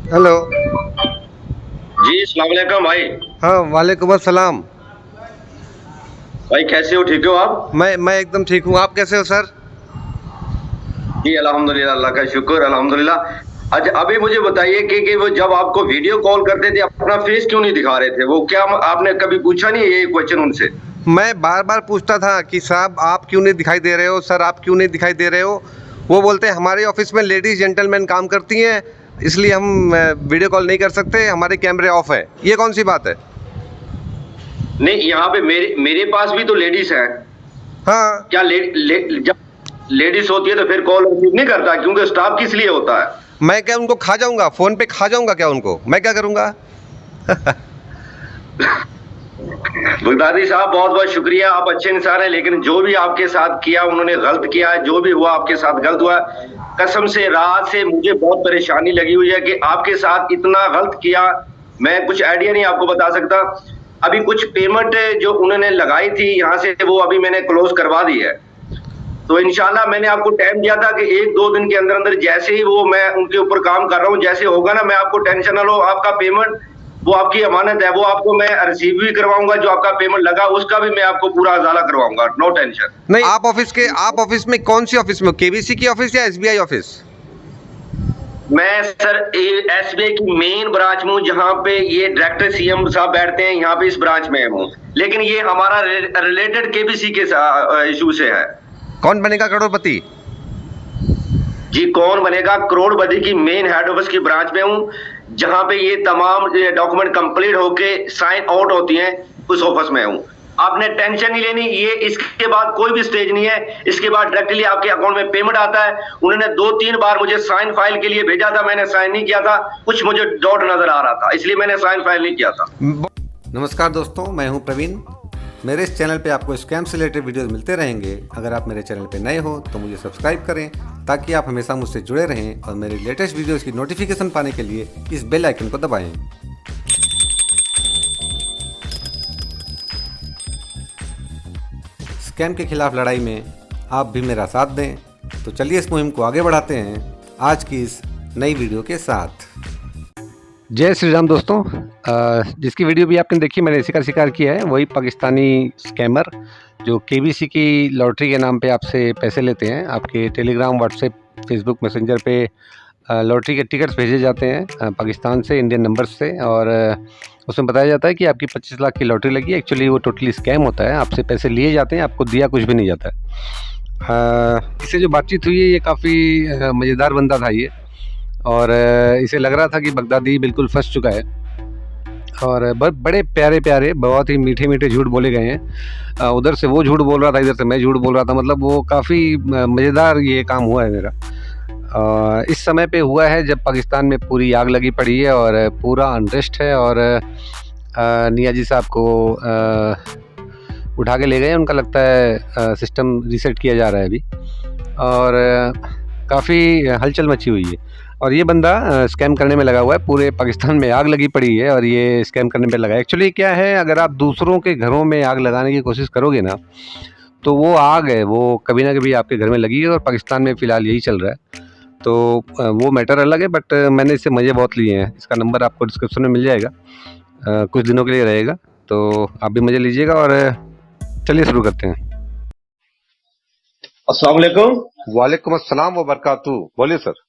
Hello. जी अस्सलाम वालेकुम भाई। हाँ, वालेकुम अस्सलाम। भाई कैसे हो, ठीक हो आप? मैं एकदम ठीक हूँ। आप कैसे हो सर? जी अल्हम्दुलिल्लाह, अल्लाह का शुक्र, अल्हम्दुलिल्लाह। अच्छा अभी मुझे बताइए कि वो जब आपको वीडियो कॉल करते थे अपना फेस क्यों नहीं दिखा रहे थे? वो क्या आपने कभी पूछा नहीं ये क्वेश्चन उनसे? मैं बार बार पूछता था कि साहब आप क्यों नहीं दिखाई दे रहे हो, सर आप क्यों नहीं दिखाई दे रहे हो। वो बोलते हैं हमारे ऑफिस में लेडीज जेंटलमैन काम करती हैं, इसलिए हम वीडियो कॉल नहीं कर सकते, हमारे कैमरे ऑफ है। ये कौन सी बात है? नहीं, यहाँ पे मेरे मेरे पास भी तो लेडीज हैं। हाँ। क्या जब लेडीज होती है तो फिर कॉल रिसीव नहीं करता, क्योंकि स्टाफ किस लिए होता है? मैं क्या उनको खा जाऊंगा, फोन पे खा जाऊंगा क्या उनको? मैं क्या करूंगा? बगदादी साहब बहुत बहुत शुक्रिया, आप अच्छे इंसान हैं, लेकिन जो भी आपके साथ किया उन्होंने गलत किया है, जो भी हुआ आपके साथ गलत हुआ। कसम से रात से मुझे बहुत परेशानी लगी हुई है कि आपके साथ इतना गलत किया, मैं कुछ आइडिया नहीं आपको बता सकता। अभी कुछ पेमेंट जो उन्होंने लगाई थी यहाँ से, वो अभी मैंने क्लोज करवा दी है। तो इंशाल्लाह मैंने आपको टाइम दिया था कि 1-2 दिन के अंदर अंदर जैसे ही वो मैं उनके ऊपर काम कर रहा हूँ, जैसे होगा ना, मैं आपको टेंशन ना लो, आपका पेमेंट वो आपकी अमानत है, वो आपको मैं रिसीव भी करवाऊंगा। जो आपका पेमेंट लगा उसका भी मैं आपको पूरा अजाला करवाऊंगा, नो टेंशन। नहीं, आप ऑफिस में कौन सी ऑफिस में, केबीसी की ऑफिस या एसबीआई ऑफिस? मैं सर एसबीआई की मेन ब्रांच में हूँ, जहाँ पे ये डायरेक्टर सीएम साहब बैठते हैं, यहाँ पे इस ब्रांच में हूँ। लेकिन ये हमारा रिलेटेड केबीसी के इशू से है। कौन बनेगा करोड़पति? जी कौन बनेगा करोड़पति की मेन हेड ऑफिस की ब्रांच में हूँ, जहां पे ये तमाम डॉक्यूमेंट कंप्लीट होके साइन आउट होती हैं, उस ऑफिस में हूँ। आपने टेंशन नहीं लेनी, ये इसके बाद कोई भी स्टेज नहीं है। इसके बाद डायरेक्टली आपके अकाउंट में पेमेंट आता है। उन्होंने 2-3 बार मुझे साइन फाइल के लिए भेजा था, मैंने साइन नहीं किया था, कुछ मुझे डाउट नजर आ रहा था, इसलिए मैंने साइन फाइल नहीं किया था। नमस्कार दोस्तों, मैं हूं प्रवीण। मेरे इस चैनल पे आपको स्कैम से रिलेटेड वीडियोस मिलते रहेंगे। अगर आप मेरे चैनल पे नए हो तो मुझे सब्सक्राइब करें, ताकि आप हमेशा मुझसे जुड़े रहें और मेरे लेटेस्ट वीडियोस की नोटिफिकेशन पाने के लिए इस बेल आइकन को दबाएं। स्कैम के खिलाफ लड़ाई में आप भी मेरा साथ दें। तो चलिए इस मुहिम को आगे बढ़ाते हैं आज की इस नई वीडियो के साथ। जय श्री राम दोस्तों। जिसकी वीडियो भी आपने देखी, मैंने इसी का शिकार किया है। वही पाकिस्तानी स्कैमर जो केबीसी की लॉटरी के नाम पे आपसे पैसे लेते हैं। आपके टेलीग्राम, व्हाट्सएप, फेसबुक मैसेंजर पे लॉटरी के टिकट्स भेजे जाते हैं पाकिस्तान से, इंडियन नंबर्स से, और उसमें बताया जाता है कि आपकी 25 लाख की लॉटरी लगी है। एक्चुअली वो टोटली स्कैम होता है। आपसे पैसे लिए जाते हैं, आपको दिया कुछ भी नहीं जाता है। इससे जो बातचीत हुई है, ये काफ़ी मज़ेदार बंदा था ये, और इसे लग रहा था कि बगदादी बिल्कुल फंस चुका है। और बड़े प्यारे प्यारे, बहुत ही मीठे मीठे झूठ बोले गए हैं। उधर से वो झूठ बोल रहा था, इधर से मैं झूठ बोल रहा था। मतलब वो काफ़ी मज़ेदार ये काम हुआ है मेरा। इस समय पे हुआ है जब पाकिस्तान में पूरी आग लगी पड़ी है और पूरा अनरेस्ट है, और नियाजी साहब को उठा के ले गए। उनका लगता है सिस्टम रीसेट किया जा रहा है अभी, और काफ़ी हलचल मची हुई है। और ये बंदा स्कैम करने में लगा हुआ है। पूरे पाकिस्तान में आग लगी पड़ी है और ये स्कैम करने में लगा है। एक्चुअली क्या है, अगर आप दूसरों के घरों में आग लगाने की कोशिश करोगे ना, तो वो आग है, वो कभी ना कभी आपके घर में लगी है, और पाकिस्तान में फ़िलहाल यही चल रहा है। तो वो मैटर अलग है, बट मैंने इससे मज़े बहुत लिए हैं। इसका नंबर आपको डिस्क्रिप्शन में मिल जाएगा। कुछ दिनों के लिए रहेगा, तो आप भी मज़े लीजिएगा। और चलिए शुरू करते हैं। अस्सलाम वालेकुम। वालेकुम अस्सलाम व बरकातहू। बोलिए सर।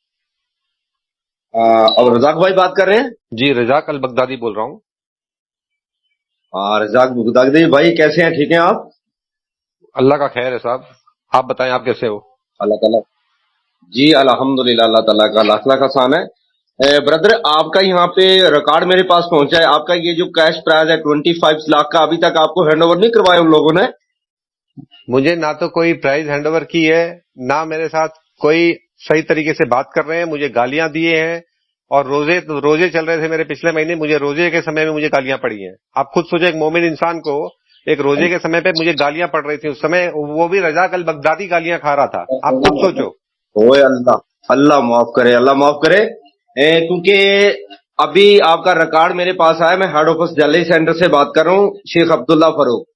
अब रजाक भाई बात कर रहे हैं? जी, रजाक अल बगदादी बोल रहा हूँ। रजाक बगदादी भाई, कैसे हैं, ठीक हैं आप? अल्लाह का खैर है साहब, आप बताएं आप कैसे हो? अल्लाह ताला जी अल्हम्दुलिल्लाह, अल्लाह ताला का लाख लाख आसान है। ब्रदर, आपका यहाँ पे रिकॉर्ड मेरे पास पहुंचा है। आपका ये जो कैश प्राइज है 25 लाख का, अभी तक आपको हैंड ओवर नहीं करवाया उन लोगों ने? मुझे ना तो कोई प्राइज हैंड ओवर की है, ना मेरे साथ कोई सही तरीके से बात कर रहे हैं। मुझे गालियां दिए हैं, और रोजे चल रहे थे मेरे पिछले महीने। मुझे रोजे के समय में मुझे गालियां पड़ी हैं। आप खुद सोचो, एक मोमिन इंसान को एक रोजे के समय पे मुझे गालियां पड़ रही थी। उस समय वो भी रजाक अल बगदादी गालियां खा रहा था। आप खुद सोचो। ओए अल्लाह, अल्लाह माफ करे, अल्लाह माफ करे। क्योंकि अभी आपका रिकॉर्ड मेरे पास आया, मैं हेड ऑफिस दिल्ली सेंटर से बात कर रहा हूँ, शेख अब्दुल्ला फरूक।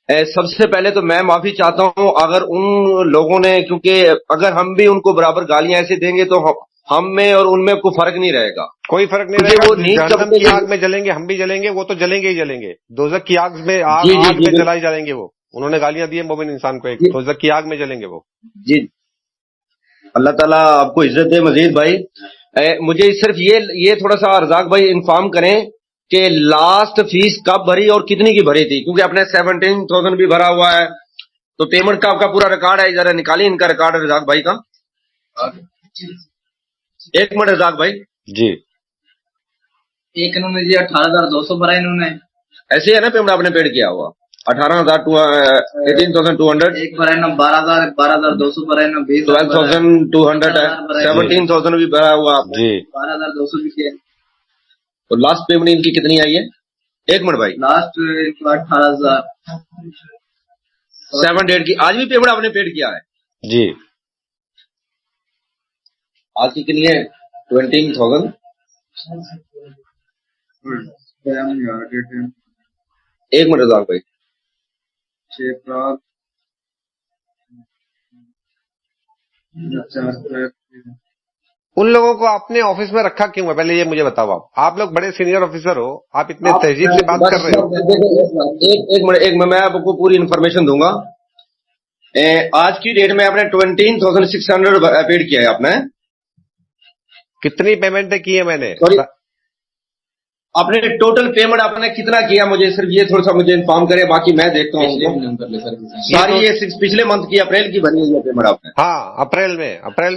सबसे पहले तो मैं माफी चाहता हूँ अगर उन लोगों ने, क्योंकि अगर हम भी उनको बराबर गालियां ऐसे देंगे तो ہم میں اور ان میں کوئی فرق نہیں رہے گا. کوئی فرق نہیں رہے گا. وہ جہنم کی آگ میں جلیں گے ہم بھی جلیں گے, وہ تو جلیں گے ہی جلیں گے. دوزخ کی آگ میں آگ میں جلائی جائیں گے وہ. انہوں نے گالیاں دی ہیں مومن انسان کو, ایک دوزخ کی آگ میں جلیں گے وہ. جی اللہ تعالیٰ آپ کو عزت دے مزید بھائی. مجھے صرف یہ تھوڑا سا ارزاق بھائی انفارم کریں کہ لاسٹ فیس کب بھری اور کتنی کی بھری تھی, کیونکہ آپ نے 17,000 بھی بھرا ہوا ہے, تو پیمنٹ کا آپ کا پورا ریکارڈ ہے, ذرا نکالیے ان کا ریکارڈ ارزاق بھائی کا. ایک منٹ ارزاق بھائی. جی ایک انہوں نے جی 18,200 بھرا انہوں نے. ایسے ہے نا پیمنٹ آپ نے پیڈ کیا ہوا 18,200. ایک بھرا ہے نا 12,200 بھرا ہے نا 12,200 ہے. 17,000 بھی بھرا ہوا آپ جی. 12,200 بھی کیا. تو لاسٹ پیمنٹ ان کی کتنی آئی ہے؟ ایک منٹ بھائی. لاسٹ 18,000 7 ڈیٹ کی آج بھی پیمنٹ آپ نے پیڈ کیا ہے جی. آج کی کتنی ہے؟ 20,000. ایک منٹ ارزاق بھائی. ان لوگوں کو اپنے آفس میں رکھا کیوں ہے, پہلے یہ مجھے بتاؤ. آپ لوگ بڑے سینئر آفیسر ہو, آپ اتنے تہذیب سے بات کر رہے ہو. ایک منٹ میں آپ کو پوری انفارمیشن دوں گا. آج کی ڈیٹ میں آپ نے 20,600 پیڈ کیا ہے. آپ نے کتنی پیمنٹیں کی ہیں میں نے؟ آپ نے ٹوٹل پیمنٹ آپ نے کتنا کیا, مجھے صرف یہ تھوڑا سا مجھے انفارم کرے, باقی میں دیکھتا ہوں. ساری یہ پچھلے منتھ کی اپریل کی بنی ہوئی ہے پیمنٹ آپ نے. ہاں اپریل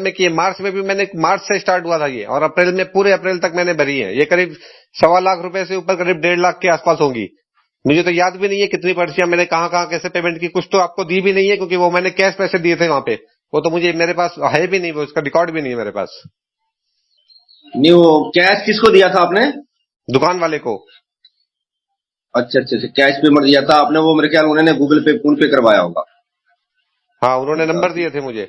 میں کی. مارچ میں بھی میں نے, مارچ سے اسٹارٹ ہوا تھا یہ, اور اپریل میں پورے اپریل تک میں نے بھری ہے. یہ قریب 1.25 لاکھ روپے سے اوپر, قریب 1.5 لاکھ کے آس پاس ہوگی. مجھے تو یاد بھی نہیں ہے کتنی پرچیاں میں نے کہاں کیسے پیمنٹ کی. کچھ تو آپ کو دی بھی نہیں ہے, کیونکہ وہ میں نے کیش پیسے دیے تھے وہاں پہ. وہ تو مجھے میرے پاس ہے بھی نہیں, وہ اس کا ریکارڈ بھی نہیں ہے میرے پاس. نیو کیش کس کو دیا تھا آپ نے؟ دکان والے کو. اچھا کیش پیمنٹ دیا تھا آپ نے, وہ میرے خیال انہوں نے گوگل پے فون پے کروایا ہوگا. ہاں انہوں نے نمبر دیے تھے مجھے.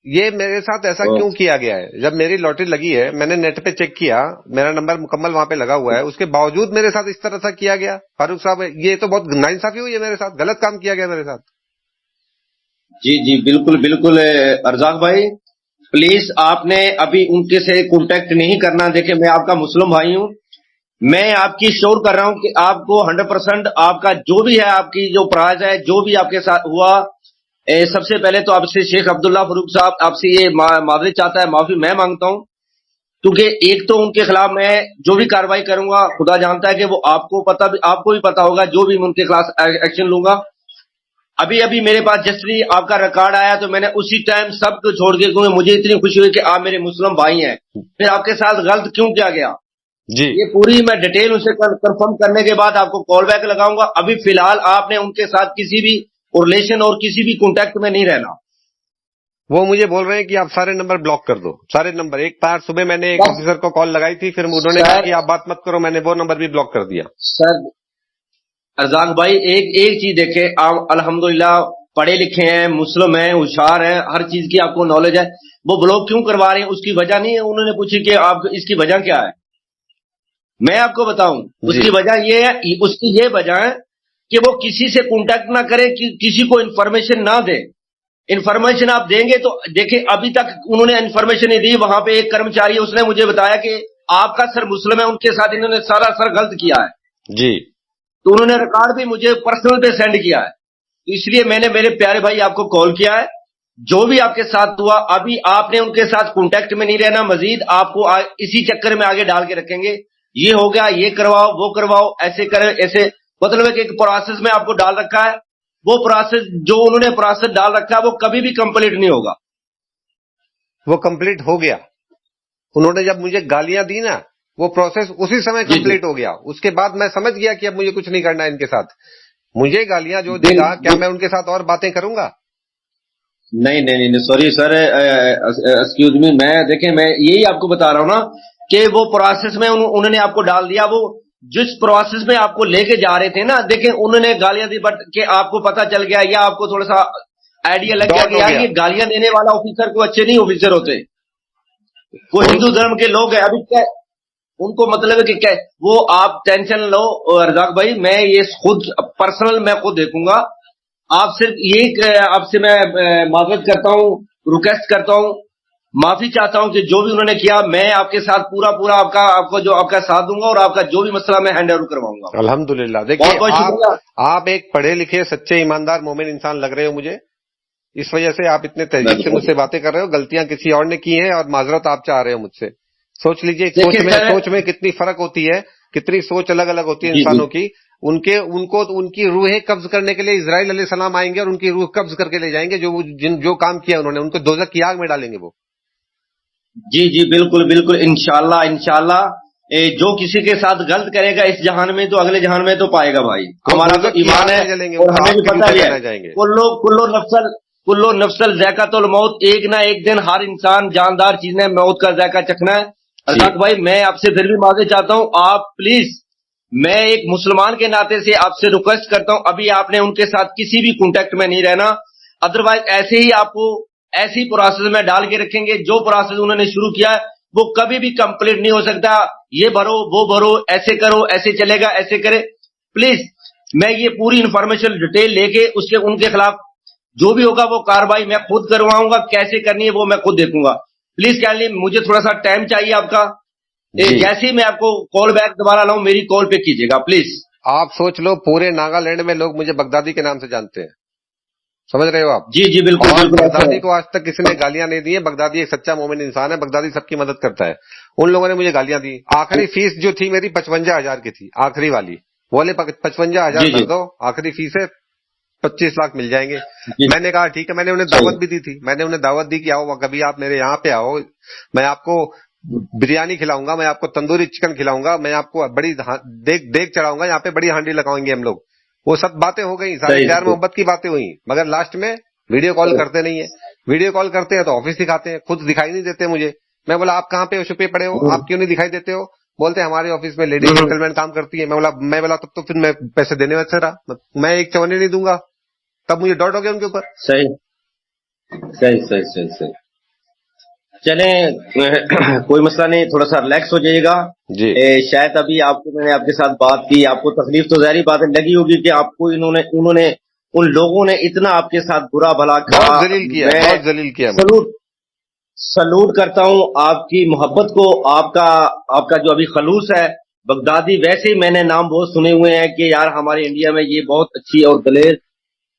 یہ میرے ساتھ ایسا کیوں کیا گیا ہے؟ جب میری لاٹری لگی ہے, میں نے نیٹ پہ چیک کیا, میرا نمبر مکمل وہاں پہ لگا ہوا ہے, اس کے باوجود میرے ساتھ اس طرح سے کیا گیا. فاروق صاحب یہ تو بہت ناانصافی ہوئی ہے میرے ساتھ, غلط کام کیا گیا میرے ساتھ. جی بالکل ارزاق بھائی پلیز آپ نے ابھی ان کے سے کانٹیکٹ نہیں کرنا. دیکھیں میں آپ کا مسلم بھائی ہوں, میں آپ کی شور کر رہا ہوں کہ آپ کو 100% آپ کا جو بھی ہے, آپ کی جو پرائز ہے, جو بھی آپ کے ساتھ ہوا, سب سے پہلے تو آپ سے شیخ عبداللہ فاروق صاحب آپ سے یہ معذرت چاہتا ہے, معافی میں مانگتا ہوں, کیونکہ ایک تو ان کے خلاف میں جو بھی کارروائی کروں گا خدا جانتا ہے کہ وہ آپ کو بھی پتا ہوگا, جو بھی ان کے خلاف ایکشن لوں گا. ابھی میرے پاس جسٹری آپ کا ریکارڈ آیا تو میں نے اسی ٹائم سب کو چھوڑ کے, کیونکہ مجھے اتنی خوشی ہوئی کہ آپ میرے مسلم بھائی ہیں, پھر آپ کے ساتھ غلط کیوں کیا گیا جی. یہ پوری میں ڈیٹیل اسے کنفرم کرنے کے بعد آپ کو کال بیک لگاؤں گا. ابھی فی الحال آپ نے ان کے ساتھ کسی بھی ریلیشن اور کسی بھی کانٹیکٹ میں نہیں رہنا. وہ مجھے بول رہے ہیں کہ آپ سارے نمبر بلاک کر دو, سارے نمبر. ایک بار صبح میں نے ایک آفیسر کو کال لگائی تھی, پھر انہوں نے کہا کہ آپ بات مت کرو, میں نے وہ نمبر بھی بلاک کر دیا. سر ارزاق بھائی ایک چیز دیکھیں, آپ الحمدللہ پڑھے لکھے ہیں, مسلم ہیں, ہوشیار ہیں, ہر چیز کی آپ کو نالج ہے. وہ بلاک کیوں کروا رہے ہیں اس کی وجہ نہیں ہے. انہوں نے پوچھی کہ آپ اس کی وجہ کیا ہے, میں آپ کو بتاؤں اس کی وجہ یہ ہے. اس کی یہ وجہ ہے کہ وہ کسی سے کانٹیکٹ نہ کرے, کسی کو انفارمیشن نہ دے. انفارمیشن آپ دیں گے تو دیکھیں ابھی تک انہوں نے انفارمیشن نہیں دی. وہاں پہ ایک کرمچاری ہے, اس نے مجھے بتایا کہ آپ کا سر مسلم ہے, ان کے ساتھ انہوں نے سارا غلط کیا ہے جی. تو انہوں نے ریکارڈ بھی مجھے پرسنل پہ سینڈ کیا ہے. اس لیے میں نے میرے پیارے بھائی آپ کو کال کیا ہے. جو بھی آپ کے ساتھ ہوا ابھی آپ نے ان کے ساتھ کانٹیکٹ میں نہیں رہنا, مزید آپ کو اسی چکر میں آگے ڈال کے رکھیں گے. یہ ہو گیا, یہ کرواؤ, وہ کرواؤ, ایسے کرے ایسے, مطلب ہے کہ ایک پروسیس میں آپ کو ڈال رکھا ہے. وہ پروسیس جو انہوں نے پروسیس ڈال رکھا ہے وہ کبھی بھی کمپلیٹ نہیں ہوگا. وہ کمپلیٹ ہو گیا. انہوں نے جب مجھے گالیاں دی نا, وہ پروسیس اسی سمے کمپلیٹ ہو گیا. اس کے بعد میں سمجھ گیا کہ اب مجھے کچھ نہیں کرنا ہے ان کے ساتھ. مجھے گالیاں جو دے گا, کیا میں ان کے ساتھ اور باتیں کروں گا؟ نہیں سوری سر, ایکسکیوز می. میں دیکھیں میں یہی آپ کو بتا رہا ہوں نا کہ وہ پروسیس میں انہوں نے آپ کو ڈال دیا. وہ جس پروسیس میں آپ کو لے کے جا رہے تھے نا, دیکھیں انہوں نے گالیاں دی, بٹ کہ آپ کو پتا چل گیا یا آپ کو تھوڑا سا آئیڈیا لگ گیا کہ یار یہ گالیاں دینے والا آفیسر کو اچھے نہیں آفیسر ہوتے, وہ ہندو دھرم کے لوگ ہیں. ابھی کیا ان کو مطلب ہے کہ وہ آپ ٹینشن لو ارزاق بھائی, میں یہ خود پرسنل میں خود دیکھوں گا. آپ صرف یہ آپ سے میں معذرت کرتا ہوں, ریکویسٹ کرتا ہوں معافی چاہتا ہوں کہ جو بھی انہوں نے کیا میں آپ کے ساتھ پورا آپ کو جو آپ کا ساتھ دوں گا اور آپ کا جو بھی مسئلہ میں ہینڈ اوور کرواؤں گا. الحمدللہ. بہت دیکھیے بہت شکریہ. آپ ایک پڑھے لکھے سچے ایماندار مومن انسان لگ رہے ہو مجھے، اس وجہ سے آپ اتنے تہذیب سے مجھ سے باتیں کر رہے ہو. غلطیاں کسی اور نے کی ہیں اور معذرت آپ چاہ رہے ہو مجھ سے. سوچ لیجئے سوچ میں کتنی فرق ہوتی ہے، کتنی سوچ الگ الگ ہوتی ہے انسانوں کی. ان کی روحیں قبض کرنے کے لیے اسرائیل علیہ السلام آئیں گے اور ان کی روح قبض کر کے لے جائیں گے. جو کام کیا انہوں نے ان کو دوزخ کی آگ میں ڈالیں گے وہ. جی بالکل انشاءاللہ جو کسی کے ساتھ غلط کرے گا اس جہان میں تو اگلے جہان میں تو پائے گا بھائی. ہمارا تو ایمان ہے اور ہمیں بھی پتہ بھی ہے کلو نفسل ذائقۃ الموت، ایک نہ ایک دن ہر انسان جاندار چیز نے موت کا ذائقہ چکھنا ہے. ارزاق بھائی میں آپ سے پھر بھی معافی چاہتا ہوں. آپ پلیز، میں ایک مسلمان کے ناطے سے آپ سے ریکویسٹ کرتا ہوں ابھی آپ نے ان کے ساتھ کسی بھی کانٹیکٹ میں نہیں رہنا. ادروائز ایسے ہی آپ کو ایسی پروسیس میں ڈال کے رکھیں گے. جو پروسیس انہوں نے شروع کیا ہے وہ کبھی بھی کمپلیٹ نہیں ہو سکتا. یہ بھرو وہ بھرو، ایسے کرو ایسے چلے گا، ایسے کرے. پلیز میں یہ پوری انفارمیشن ڈیٹیل لے کے ان کے خلاف جو بھی ہوگا وہ کارروائی میں خود کرواؤں گا. کیسے کرنی ہے وہ میں خود دیکھوں گا. پلیز کہہ لیں مجھے تھوڑا سا ٹائم چاہیے آپ کا. جیسے ہی میں آپ کو کال بیک دوبارہ لاؤں میری کال پہ کیجیے گا پلیز. آپ سوچ لو پورے ناگالینڈ میں لوگ مجھے بغدادی کے نام سے جانتے ہیں. سمجھ رہے ہو آپ؟ جی بالکل. بغدادی کو آج تک کسی نے گالیاں نہیں دی ہیں. بغدادی ایک سچا مومن انسان ہے. بغدادی سب کی مدد کرتا ہے. ان لوگوں نے مجھے گالیاں دی. آخری فیس جو تھی میری 55,000 کی تھی، آخری والی. بولے 55,000 کر دو، آخری فیس ہے 25 لاکھ مل جائیں گے. میں نے کہا ٹھیک ہے. میں نے انہیں دعوت بھی دی تھی. میں نے انہیں دعوت دی کہ آؤ کبھی آپ میرے یہاں پہ آؤ، میں آپ کو بریانی کھلاؤں گا، میں آپ کو تندوری چکن کھلاؤں گا، میں آپ کو بڑی دیگ چڑھاؤں گا، یہاں پہ بڑی ہانڈی لگائیں گے ہم لوگ. وہ سب باتیں ہو گئی، سارے پیار محبت کی باتیں ہوئی، مگر لاسٹ میں ویڈیو کال کرتے نہیں ہیں. ویڈیو کال کرتے ہیں تو آفس دکھاتے ہیں، خود دکھائی نہیں دیتے مجھے. میں بولا آپ کہاں پہ چھپے پڑے ہو، آپ کیوں نہیں دکھائی دیتے ہو؟ بولتے ہیں ہمارے آفس میں لیڈی جینٹل مین کام کرتی ہے. میں بولا تب تو پھر میں پیسے دینے میں اچھا رہا، میں ایک چونے نہیں دوں گا. تب مجھے ڈاؤٹ ہو گیا ان کے اوپر. صحیح. چلیں کوئی مسئلہ نہیں، تھوڑا سا ریلیکس ہو جائے گا. جی شاید ابھی میں نے آپ کے ساتھ بات کی، آپ کو تکلیف تو ظاہری بات لگی ہوگی کہ آپ کو انہوں نے ان لوگوں نے اتنا آپ کے ساتھ برا بھلا کہا. بہت ذلیل کیا. سلوٹ کرتا ہوں آپ کی محبت کو، آپ کا جو ابھی خلوص ہے. بغدادی ویسے ہی میں نے نام بہت سنے ہوئے ہیں کہ یار ہمارے انڈیا میں یہ بہت اچھی اور دلیر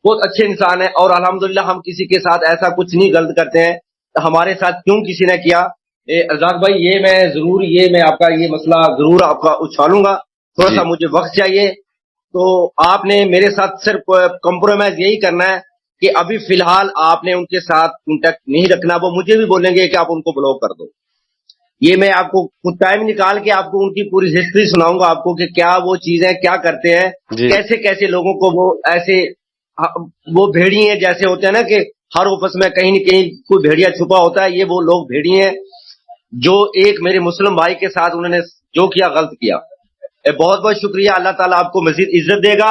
بہت اچھے انسان ہے، اور الحمدللہ ہم کسی کے ساتھ ایسا کچھ نہیں غلط کرتے ہیں. ہمارے ساتھ کیوں کسی نے کیا؟ ارزاق بھائی میں آپ کا یہ مسئلہ ضرور آپ کا اچھالوں گا. تھوڑا سا مجھے وقت چاہیے. تو آپ نے میرے ساتھ صرف کمپرومائز یہی کرنا ہے کہ ابھی فی الحال آپ نے ان کے ساتھ کانٹیکٹ نہیں رکھنا. وہ مجھے بھی بولیں گے کہ آپ ان کو بلاک کر دو. یہ میں آپ کو کچھ ٹائم نکال کے آپ کو ان کی پوری ہسٹری سناؤں گا آپ کو کہ کیا وہ چیزیں کیا کرتے ہیں، کیسے لوگوں کو وہ ایسے وہ بھیڑی جیسے ہوتے ہیں نا کہ ہر آفس میں کہیں نہ کہیں کوئی بھیڑیا چھپا ہوتا ہے. یہ وہ لوگ بھیڑی ہیں جو ایک میرے مسلم بھائی کے ساتھ انہوں نے جو کیا غلط کیا. بہت بہت شکریہ. اللہ تعالیٰ آپ کو مزید عزت دے گا.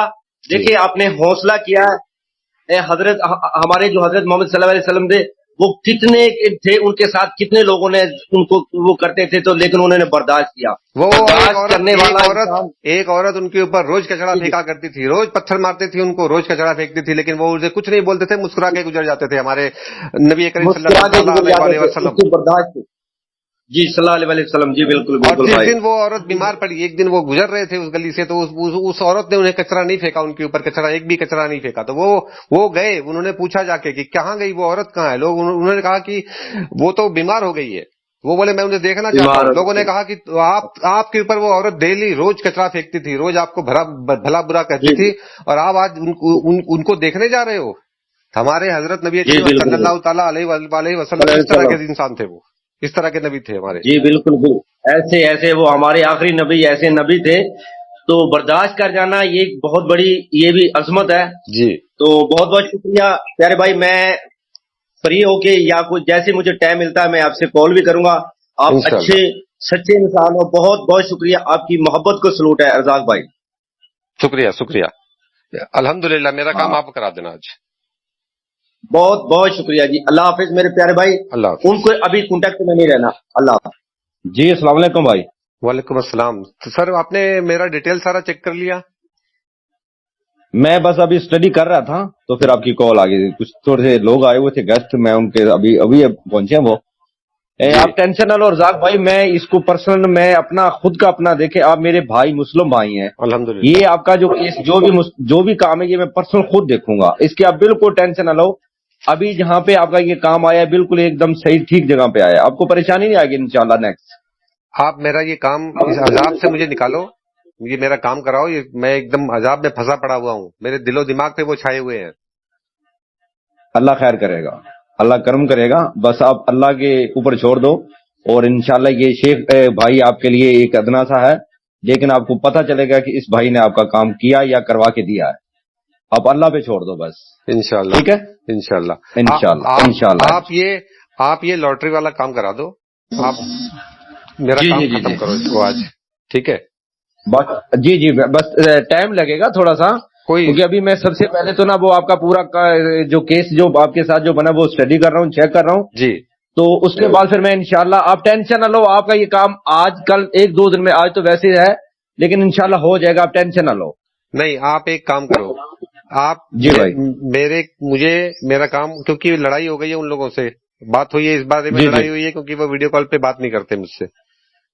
دیکھیں آپ نے حوصلہ کیا. ہمارے جو حضرت محمد صلی اللہ علیہ وسلم تھے وہ کتنے تھے، ان کے ساتھ کتنے لوگوں نے ان کو وہ کرتے تھے تو لیکن انہوں نے برداشت کیا. ایک عورت ان کے اوپر روز کچڑا پھینکا کرتی تھی، روز پتھر مارتی تھی ان کو، روز کچڑا پھینکتی تھی، لیکن وہ اسے کچھ نہیں بولتے تھے، مسکرا کے گزر جاتے تھے. ہمارے نبی کریم صلی اللہ علیہ وسلم برداشت. جی صلی اللہ علیہ وسلم. جی بالکل. اور جس دن وہ عورت بیمار پڑی، ایک دن وہ گزر رہے تھے اس گلی سے، تو اس عورت نے انہیں کچرا نہیں پھینکا، ان کے اوپر کچرا ایک بھی کچرا نہیں پھینکا. تو وہ گئے، انہوں نے پوچھا جا کے کہ کہاں گئی وہ عورت، کہاں ہے. انہوں نے کہا کہ وہ تو بیمار ہو گئی ہے. وہ بولے میں انہیں دیکھنا چاہتا ہوں. لوگوں نے کہا کہ آپ کے اوپر وہ عورت ڈیلی روز کچرا پھینکتی تھی، روز آپ کو بھلا برا کہتی تھی، اور آپ آج ان کو دیکھنے جا رہے ہو. ہمارے حضرت نبی صلی اللہ تعالیٰ علیہ وسلم اس طرح کے انسان تھے، وہ اس طرح کے نبی تھے ہمارے. جی بالکل. ایسے وہ ہمارے آخری نبی ایسے نبی تھے. تو برداشت کر جانا یہ بہت بڑی یہ بھی عظمت ہے. جی تو بہت بہت شکریہ پیارے بھائی. میں فری ہو کے یا کچھ جیسے مجھے ٹائم ملتا ہے میں آپ سے کال بھی کروں گا. آپ اچھے سچے انسان ہو. بہت بہت شکریہ. آپ کی محبت کو سلوٹ ہے ارزاق بھائی. شکریہ. الحمدللہ میرا کام آپ کرا دینا آج. بہت بہت شکریہ جی. اللہ حافظ میرے پیارے بھائی. اللہ حافظ. ان کو ابھی کانٹیکٹ میں نہیں رہنا. اللہ حافظ. جی السلام علیکم بھائی. وعلیکم السلام. تو سر آپ نے میرا ڈیٹیل سارا چیک کر لیا؟ میں بس ابھی اسٹڈی کر رہا تھا تو پھر آپ کی کال آ گئی. کچھ تھوڑے سے لوگ آئے ہوئے تھے گیسٹ، میں ان کے ابھی پہنچے ہیں وہ. आप टेंशन ना लो रज़ाक भाई, मैं इसको पर्सनल, मैं अपना खुद का अपना देखे, आप मेरे भाई मुस्लिम भाई हैं, अल्हम्दुलिल्लाह। ये आपका जो केस जो भी काम है ये मैं पर्सनल खुद देखूंगा, इसकी आप बिल्कुल टेंशन ना लो। अभी जहाँ पे आपका ये काम आया बिल्कुल एकदम सही ठीक जगह पे आया, आपको परेशानी नहीं आएगी इंशाल्लाह। नेक्स्ट आप मेरा ये काम, इस अजाब से मुझे निकालो, ये मेरा काम कराओ, ये मैं एकदम अजाब में फंसा पड़ा हुआ हूँ, मेरे दिलो दिमाग पे वो छाए हुए हैं। अल्लाह खैर करेगा, अल्लाह कर्म करेगा, बस आप अल्लाह के ऊपर छोड़ दो। और इंशाल्लाह ये शेख भाई आपके लिए एक अदना सा है, लेकिन आपको पता चलेगा कि इस भाई ने आपका काम किया या करवा के दिया है। आप अल्लाह पे छोड़ दो बस, इंशाल्लाह, ठीक है, इंशाल्लाह, इंशाल्लाह, इंशाल्लाह। आप ये लॉटरी वाला काम करा दो, आप मेरा जी, काम जी, जी, खत्म जी। करो इसको आज, ठीक है? बस जी जी, बस टाइम लगेगा थोड़ा सा, कोई क्योंकि अभी मैं सबसे पहले तो ना वो आपका पूरा जो केस जो आपके साथ जो बना वो स्टडी कर रहा हूँ, चेक कर रहा हूँ, जी, तो उसके बाद फिर मैं इंशाल्लाह, आप टेंशन ना लो, आपका ये काम आज कल 1-2 दिन में, आज तो वैसे ही है लेकिन इंशाल्लाह हो जाएगा, आप टेंशन ना लो। नहीं, आप एक काम करो, आप जी भाई। मुझे मेरा काम, क्योंकि लड़ाई हो गई है उन लोगों से, बात हुई है इस बारे में, जी, लड़ाई जी। हुई है क्योंकि वो वीडियो कॉल पे बात नहीं करते मुझसे।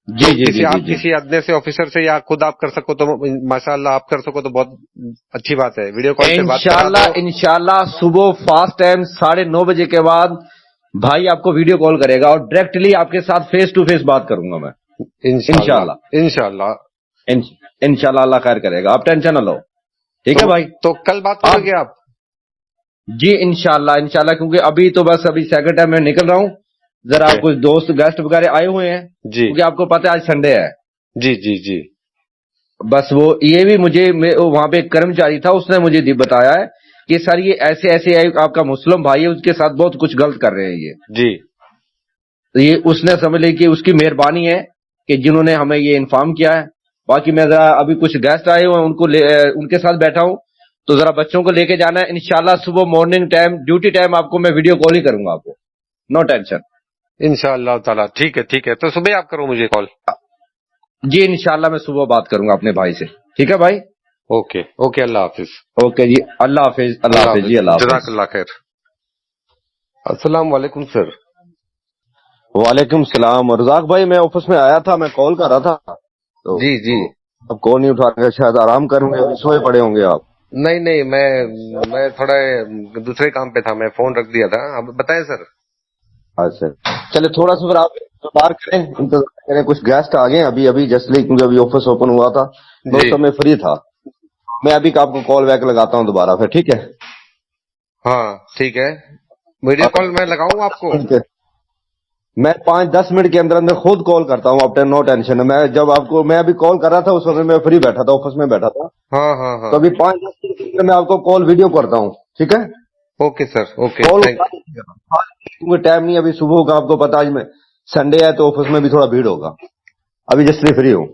जी जी जी आप जी जी। किसी अदने से ऑफिसर से या खुद आप कर सको तो माशाल्लाह, आप कर सको तो बहुत अच्छी बात है, वीडियो कॉल पे बात करा इंशाल्लाह दो। इंशाल्लाह सुबह फास्ट टाइम 9:30 बजे के बाद भाई आपको वीडियो कॉल करेगा और डायरेक्टली आपके साथ फेस टू फेस बात करूंगा मैं, इंशाल्लाह, इंशाल्लाह, इंशाल्लाह अल्लाह खैर करेगा, आप टेंशन ना लो, ठीक है भाई। तो कल बात करोगे आप? जी इंशाल्लाह इंशाल्लाह, क्योंकि अभी तो बस अभी सेकंड टाइम मैं निकल रहा हूँ, जरा कुछ दोस्त गेस्ट वगैरह आए हुए हैं, जी, क्योंकि आपको पता है आज संडे है। जी जी जी, बस वो ये भी मुझे वहां पे एक कर्मचारी था, उसने मुझे बताया है कि सर ये ऐसे ऐसे आपका मुस्लिम भाई है, उसके साथ बहुत कुछ गलत कर रहे हैं ये जी, तो ये उसने समझ ली कि उसकी मेहरबानी है कि जिन्होंने हमें ये इन्फॉर्म किया है। बाकी मैं जरा अभी कुछ गेस्ट आए हुए हैं उनके साथ बैठा हूँ, तो जरा बच्चों को लेके जाना है, इंशाल्लाह सुबह मॉर्निंग टाइम ड्यूटी टाइम आपको मैं वीडियो कॉल ही करूंगा आपको, नो टेंशन। इंशाल्लाह ताला, ठीक है, ठीक है, तो सुबह आप करो मुझे कॉल। जी इंशाल्लाह मैं सुबह बात करूंगा अपने भाई से, ठीक है भाई। ओके ओके, अल्लाह हाफिज। ओके जी, अल्लाह हाफिज, अल्लाह हाफिज जी, अल्लाह हाफिज। जज़ाकल्लाह खैर। अस्सलाम वालेकुम सर। वालेकुम सलाम। रज़ाक भाई मैं ऑफिस में आया था, मैं कॉल कर रहा था तो जी जी, अब कॉल नहीं उठा रहे, शायद आराम करूंगे, सोए पड़े होंगे आप। नहीं नहीं, मैं थोड़ा दूसरे काम पे था, मैं फोन रख दिया था। अब बताएं सर। अच्छा चले, थोड़ा सा फिर आप इंतजार करें, इंतजार करें, कुछ गेस्ट आ गए अभी अभी जस्ट, क्योंकि अभी ऑफिस ओपन हुआ था तो उस समय फ्री था, मैं अभी आपको कॉल बैक लगाता हूँ दोबारा फिर, ठीक है? हाँ ठीक है, वीडियो कॉल मैं लगाऊं आपको? ठीक है, मैं 5-10 मिनट के अंदर अंदर खुद कॉल करता हूँ, आप नो टेंशन। मैं जब आपको, मैं अभी कॉल कर रहा था उस समय मैं फ्री बैठा था, ऑफिस में बैठा था, हाँ हाँ हाँ, तो अभी 5-10 मिनट के अंदर मैं आपको कॉल वीडियो करता हूँ, ठीक है? Okay sir, okay, call thank क्योंकि टाइम नहीं, अभी सुबह होगा, आपको पता आज में संडे है तो ऑफिस में भी थोड़ा भीड़ होगा, अभी जस्ट फ्री हूँ।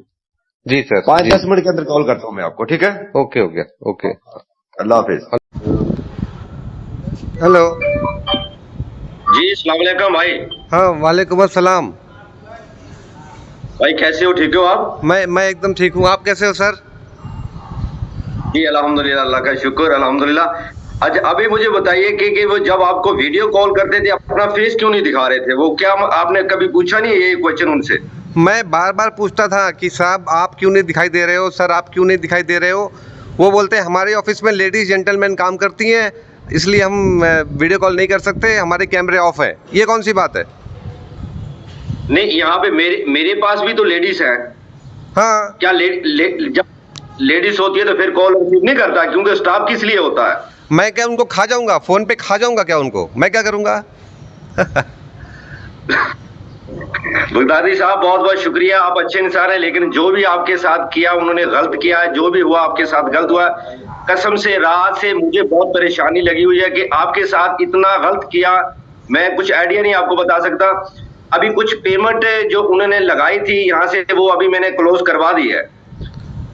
जी सर, 5-10 मिनट के अंदर कॉल करता हूँ मैं आपको, ठीक है? ओके ओके ओके, अल्लाह हाफिज। हेलो। जी अस्सलाम वालेकुम भाई। हाँ वालेकुम अस्सलाम। भाई कैसे हो, ठीक हो आप? मैं एकदम ठीक हूँ, आप कैसे हो सर? जी अल्हम्दुलिल्लाह, अल्लाह का शुक्र, अल्हम्दुलिल्लाह। अच्छा अभी मुझे बताइए कि वो जब आपको वीडियो कॉल करते थे अपना फेस क्यों नहीं दिखा रहे थे? वो क्या आपने कभी पूछा नहीं ये क्वेश्चन उनसे? मैं बार बार पूछता था कि साहब आप क्यों नहीं दिखाई दे रहे हो, सर आप क्यों नहीं दिखाई दे रहे हो। वो बोलते हैं हमारे ऑफिस में लेडीज जेंटलमैन काम करती हैं, इसलिए हम वीडियो कॉल नहीं कर सकते, हमारे कैमरे ऑफ है। ये कौन सी बात है? नहीं, यहाँ पे मेरे पास भी तो लेडीज हैं। हाँ, क्या जब लेडीज होती है तो फिर कॉल रिसीव नहीं करता, क्योंकि स्टाफ किस लिए होता है? मैं क्या उनको खा जाऊंगा, फोन पे खा जाऊंगा क्या उनको? मैं क्या करूंगा? बगदादी साहब बहुत बहुत शुक्रिया, आप अच्छे इंसान हैं, लेकिन जो भी आपके साथ किया उन्होंने गलत किया है, जो भी हुआ आपके साथ गलत हुआ। कसम से रात से मुझे बहुत परेशानी लगी हुई है कि आपके साथ इतना गलत किया, मैं कुछ आइडिया नहीं आपको बता सकता। अभी कुछ पेमेंट जो उन्होंने लगाई थी यहाँ से, वो अभी मैंने क्लोज करवा दी है,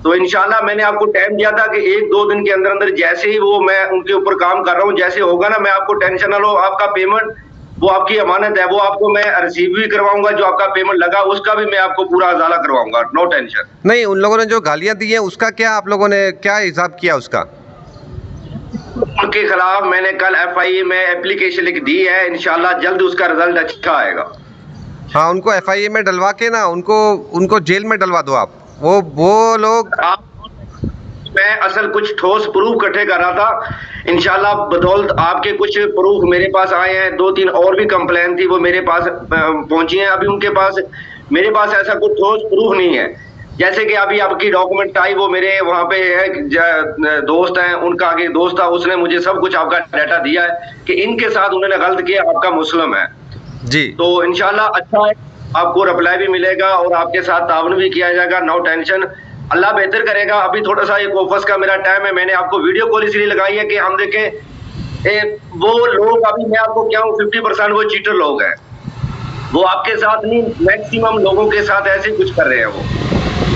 तो इंशाल्लाह मैंने आपको टाइम दिया था कि 1-2 दिन के अंदर अंदर जैसे ही वो, मैं उनके ऊपर काम कर रहा हूँ, जैसे होगा ना, मैं आपको टेंशन ना लो, आपका पेमेंट वो आपकी अमानत है, वो आपको मैं रिसीव भी करवाऊंगा, जो आपका पेमेंट लगा उसका भी मैं आपको पूरा अजाला करवाऊंगा, नो टेंशन। नहीं, उन लोगों ने जो गालियां दी हैं उसका क्या आप लोगों ने क्या हिसाब किया उसका? उनके खिलाफ मैंने कल FIA में एप्लीकेशन लिख दी है, इंशाल्लाह जल्द उसका रिजल्ट अच्छा आएगा। ہاں ان کو FIA میں ڈلوا کے نا ان کو جیل میں ڈلوا دو آپ. وہ لوگ میں اصل کچھ ٹھوس پروف اکٹھے کر رہا تھا. انشاءاللہ بدولت آپ کے کچھ پروف میرے پاس آئے ہیں. 2-3 اور بھی کمپلین تھی وہ میرے پاس پہنچی ہیں. ابھی ان کے پاس میرے پاس ایسا کوئی ٹھوس پروف نہیں ہے. جیسے کہ ابھی آپ کی ڈاکومنٹ آئی وہ میرے وہاں پہ دوست ہیں, ان کا آگے دوست تھا, اس نے مجھے سب کچھ آپ کا ڈیٹا دیا ہے کہ ان کے ساتھ انہوں نے غلط کیا, آپ کا مسلم ہے جی. تو انشاءاللہ اچھا ہے, آپ کو رپلائی بھی ملے گا اور آپ کے ساتھ تعاون بھی کیا جائے گا. نو ٹینشن, اللہ بہتر کرے گا. ابھی تھوڑا سا ایک آفس کا میرا ٹائم ہے, میں نے آپ کو ویڈیو کال اس لیے لگائی ہے کہ ہم دیکھیں وہ لوگ, ابھی میں آپ کو کیا ہوں 50% وہ چیٹر لوگ ہیں, وہ آپ کے ساتھ نہیں میکسیمم لوگوں کے ساتھ ایسے کچھ کر رہے ہیں. وہ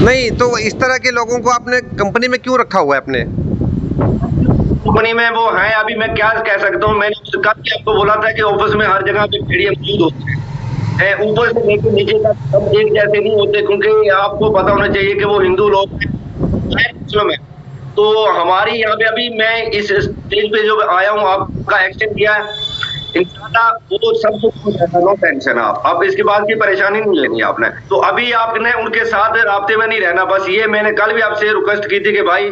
نہیں تو اس طرح کے لوگوں کو آپ نے کمپنی میں کیوں رکھا ہوا ہے اپنے کمپنی میں؟ وہ ہیں, ابھی میں کیا کہہ سکتا ہوں. میں نے کل آپ کو بولا تھا کہ آفس میں ہر جگہ پہ بھیڑیے موجود ہوتے ہیں, اوپر سے لے کے نیچے تک سب ایک جیسے نہیں ہوتے, کیونکہ آپ کو پتا ہونا چاہیے کہ وہ ہندو لوگ ہیں, مسلم ہیں. تو ہماری یہاں پہ ابھی میں اس اسٹیج پہ جو آیا ہوں آپ کا ایکشن کیا ہے, انشاءاللہ وہ سب کچھ نو ٹینشن. آپ اس کے بعد کی پریشانی نہیں لینی آپ نے. تو ابھی آپ نے ان کے ساتھ رابطے میں نہیں رہنا, بس یہ میں نے کل بھی آپ سے ریکویسٹ کی تھی کہ بھائی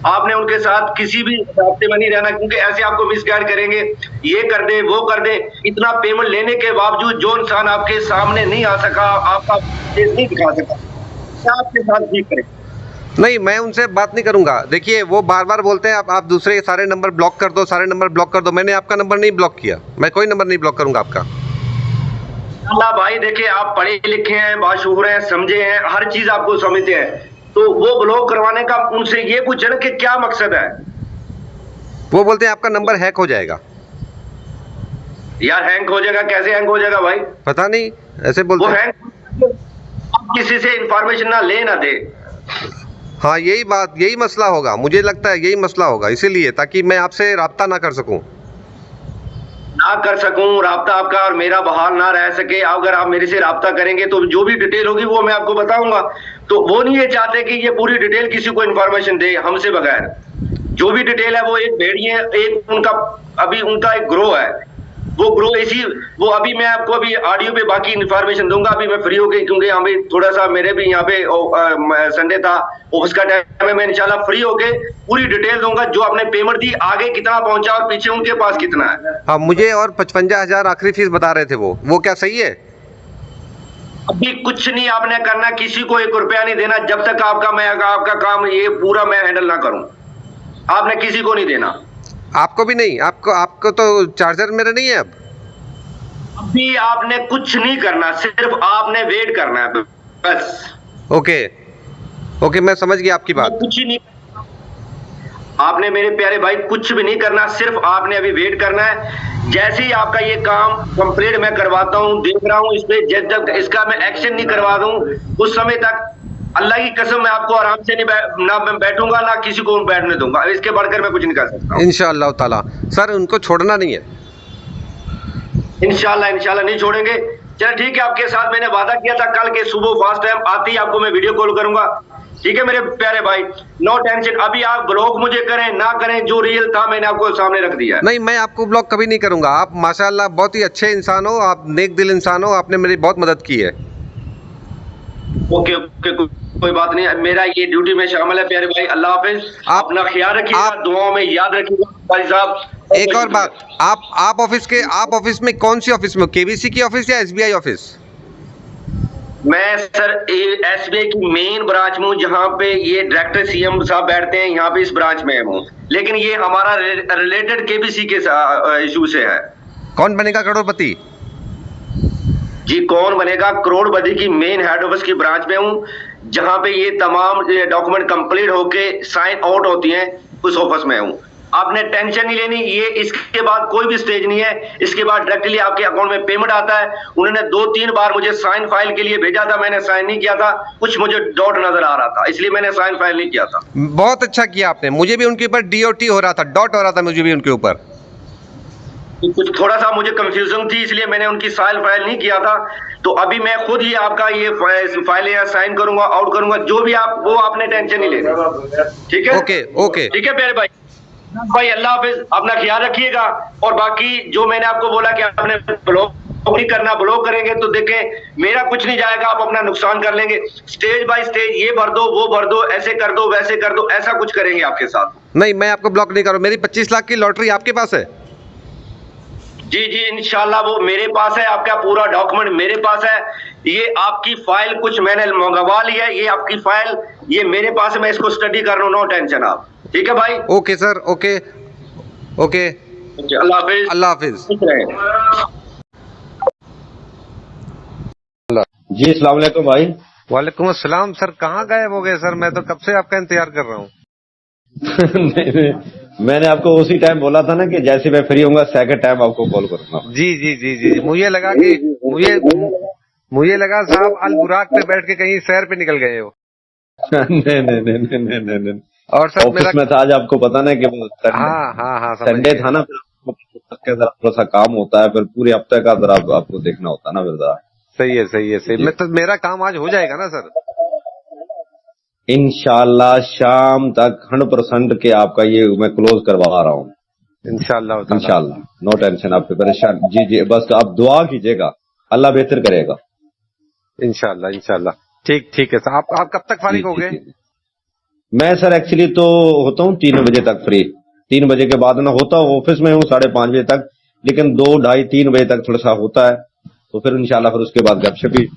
آپ نے ان کے ساتھ کسی بھی رابطے میں نہیں رہنا, کیونکہ ایسے آپ کو مس گائیڈ کریں گے, یہ کر دے وہ کر دے. اتنا پیمنٹ لینے کے باوجود جو انسان آپ کے سامنے نہیں آ سکا, آپ کا فیس نہیں دکھا سکا, کیا آپ کے ساتھ ٹھیک کریں؟ نہیں میں ان سے بات نہیں کروں گا. دیکھیے وہ بار بار بولتے ہیں آپ دوسرے سارے نمبر بلاک کر دو, سارے نمبر بلاک کر دو. میں نے آپ کا نمبر نہیں بلاک کیا, میں کوئی نمبر نہیں بلاک کروں گا آپ کا. اللہ بھائی دیکھیں, آپ پڑھے لکھے ہیں, باشعور ہیں, سمجھے ہیں, ہر چیز آپ کو سمجھتے ہیں, تو وہ بلاک کروانے کا ان سے یہ پوچھے نا کہ کیا مقصد ہے. وہ بولتے ہیں آپ کا نمبر ہیک ہو جائے گا. یار ہینگ ہو جائے گا, کیسے ہینگ ہو جائے گا بھائی؟ پتہ نہیں ایسے بولتے وہ ہیں. ہینگ آپ کسی سے انفارمیشن نہ لے نہ دے. ہاں یہی مسئلہ ہوگا, مجھے لگتا ہے یہی مسئلہ ہوگا, اسی لیے تاکہ میں آپ سے رابطہ نہ کر سکوں رابطہ آپ کا اور میرا بحال نہ رہ سکے. اگر آپ میرے سے رابطہ کریں گے تو جو بھی ڈیٹیل ہوگی وہ میں آپ کو بتاؤں گا. تو وہ نہیں یہ چاہتے کہ یہ پوری ڈیٹیل کسی کو انفارمیشن دے ہم سے بغیر. جو بھی ڈیٹیل ہے وہ ایک بھیڑی ہے, ایک ان کا ابھی ان کا ایک گروہ ہے, وہ گروہ وہ ابھی میں آپ کو ابھی آڈیو پہ باقی انفارمیشن دوں گا. ابھی میں فری ہو گئی کیونکہ ہمیں تھوڑا سا میرے بھی یہاں پہ سنڈے تھا, آفس کا ٹائم ہے. میں انشاءاللہ فری ہو کے پوری ڈیٹیل دوں گا, جو آپ نے پیمنٹ دی آگے کتنا پہنچا اور پیچھے ان کے پاس کتنا ہے. ہاں مجھے اور 55,000 آخری فیس بتا رہے تھے, وہ کیا صحیح ہے؟ ابھی کچھ نہیں آپ نے کرنا, کسی کو 1 روپیہ نہیں دینا جب تک آپ کا کام یہ پورا میں ہینڈل نہ کروں. آپ نے کسی کو نہیں دینا. آپ کو بھی نہیں؟ آپ کو تو چارجر میرا نہیں ہے اب. ابھی آپ نے کچھ نہیں کرنا, صرف آپ نے ویٹ کرنا ہے بس. اوکے میں سمجھ گیا آپ کی بات. کچھ نہیں, آپ نے میرے پیارے بھائی کچھ بھی نہیں کرنا, صرف آپ نے ابھی ویٹ کرنا ہے. جیسے ہی آپ کا یہ کام کمپلیٹ میں کرواتا ہوں, دیکھ رہا ہوں اس پہ, جب اس کا میں ایکشن نہیں کروا دوں اس سمے تک اللہ کی قسم میں آپ کو آرام سے نہ بیٹھوں گا, نہ کسی کو بیٹھنے دوں گا. اس کے بڑھ کر میں کچھ نہیں کر سکتا. انشاءاللہ تعالی سر ان کو چھوڑنا نہیں ہے. انشاءاللہ نہیں چھوڑیں گے. چلیں ٹھیک ہے, آپ کے ساتھ میں نے وعدہ کیا تھا کل کے صبح فاسٹ ٹائم آتی آپ کو میں ویڈیو کال کروں گا. ٹھیک ہے میرے پیارے بھائی, نو ٹینشن. ابھی آپ بلاک مجھے کریں نہ کریں, جو ریئل تھا میں نے آپ کو سامنے رکھ دیا. نہیں میں آپ کو بلاک کبھی نہیں کروں گا. آپ ماشاءاللہ بہت ہی اچھے انسان ہو, آپ نیک دل انسان ہو, آپ نے میری بہت مدد کی ہے. اوکے کوئی بات نہیں, میرا یہ ڈیوٹی میں شامل ہے پیارے بھائی. اللہ حافظ, اپنا خیال رکھیے گا, دعاؤں میں یاد رکھیے گا بھائی صاحب. ایک اور بات, آپ آفس میں کون سی آفس میں, KBC کی آفس یا SBI آفس؟ میں سر ایس بی آئی کی مین برانچ میں ہوں, جہاں پہ یہ ڈائریکٹر CM صاحب بیٹھتے ہیں, یہاں پہ اس برانچ میں ہوں. لیکن یہ ہمارا ریلیٹڈ KBC کے ایشو سے ہے. کون بنے گا کروڑ پتی؟ جی کون بنے گا کروڑ پتی کی مین ہیڈ آفس کی برانچ میں ہوں, جہاں پہ یہ تمام ڈاکومنٹ کمپلیٹ ہو کے سائن آؤٹ ہوتی ہیں, اس آفس میں ہوں. آپ نے ٹینشن نہیں لینی, یہ اس کے بعد کوئی بھی سٹیج نہیں ہے. اس کے بعد ڈائریکٹلی آپ کے اکاؤنٹ میں پیمنٹ آتا ہے. انہوں نے 2-3 بار مجھے سائن فائل کے لیے بھیجا تھا, میں نے سائن نہیں کیا تھا, کچھ مجھے ڈاؤٹ نظر آ رہا تھا, اس لیے میں نے سائن فائل نہیں کیا تھا. بہت اچھا کیا آپ نے, مجھے بھی ان کے اوپر DOT ہو رہا تھا, ڈاٹ ہو رہا تھا مجھے بھی ان کے اوپر. کچھ تھوڑا سا مجھے کنفیوژن تھی, اس لیے میں نے ان کی سائن فائل نہیں کیا تھا. تو ابھی میں خود ہی آپ کا یہ فائل سائن کروں گا, آؤٹ کروں گا, جو بھی وہ آپ نے ٹینشن نہیں لینی. ٹھیک ہے, اوکے ٹھیک ہے پیارے بھائی. भाई अल्लाह हाफिज, अपना ख्याल रखिएगा। और बाकी जो मैंने आपको बोला कि आपने ब्लॉक नहीं करना, ब्लॉक करेंगे तो देखें मेरा कुछ नहीं जाएगा, आप अपना नुकसान कर लेंगे। स्टेज बाय स्टेज ये भर दो, वो भर दो, ऐसे कर दो, वैसे कर दो, ऐसा कुछ करेंगे आपके साथ। नहीं, मैं आपको ब्लॉक नहीं कर रहा हूं। मेरी 25 लाख की लॉटरी आपके पास है? जी जी इंशाल्लाह वो मेरे पास है, आपका पूरा डॉक्यूमेंट मेरे पास है। ये आपकी फाइल कुछ मैंने मंगवा ली है, ये आपकी फाइल ये मेरे पास है, मैं इसको स्टडी कर रहा हूँ, नो टेंशन आप। ठीक है भाई, ओके सर, ओके ओके, अल्लाह हाफिज। अल्लाह हाफिज। खुश रहें। जी अस्सलाम वालेकुम भाई। वालेकुम अस्सलाम सर, कहाँ गायब हो गए सर? मैं तो कब से आपका इंतजार कर रहा हूँ। मैंने आपको उसी टाइम बोला था ना कि जैसे मैं फ्री होऊंगा सेकंड टाइम आपको कॉल करूंगा। जी जी जी जी, मुझे लगा कि मुझे लगा साहब अल बुराक पे बैठ के कहीं सैर पे निकल गए हो। नहीं। और सर ऑफिस मेरा में था आज, आपको पता ना कि वो हाँ संडे था ना, फिर थोड़ा सा काम होता है, फिर पूरे हफ्ते का जरा आपको देखना होता है ना फिर जरा। सही है सही है सही। मैं तो मेरा काम आज हो जाएगा ना सर? इंशाल्लाह शाम तक 100% के आपका ये मैं क्लोज करवा रहा हूँ। इंशाल्लाह नो टेंशन, आप परेशान। जी जी, बस आप दुआ कीजिएगा, अल्लाह बेहतर करेगा। इंशाल्लाह इंशाल्लाह। ठीक ठीक है सर। आप कब तक फारिग हो गए? मैं सर एक्चुअली तो होता हूँ 3 बजे तक फ्री। 3 बजे के बाद ना होता हूँ ऑफिस में हूँ 5:30 बजे तक, लेकिन 2, ढाई, 3 बजे तक थोड़ा सा होता है, तो फिर इंशाल्लाह फिर उसके बाद गपशप भी।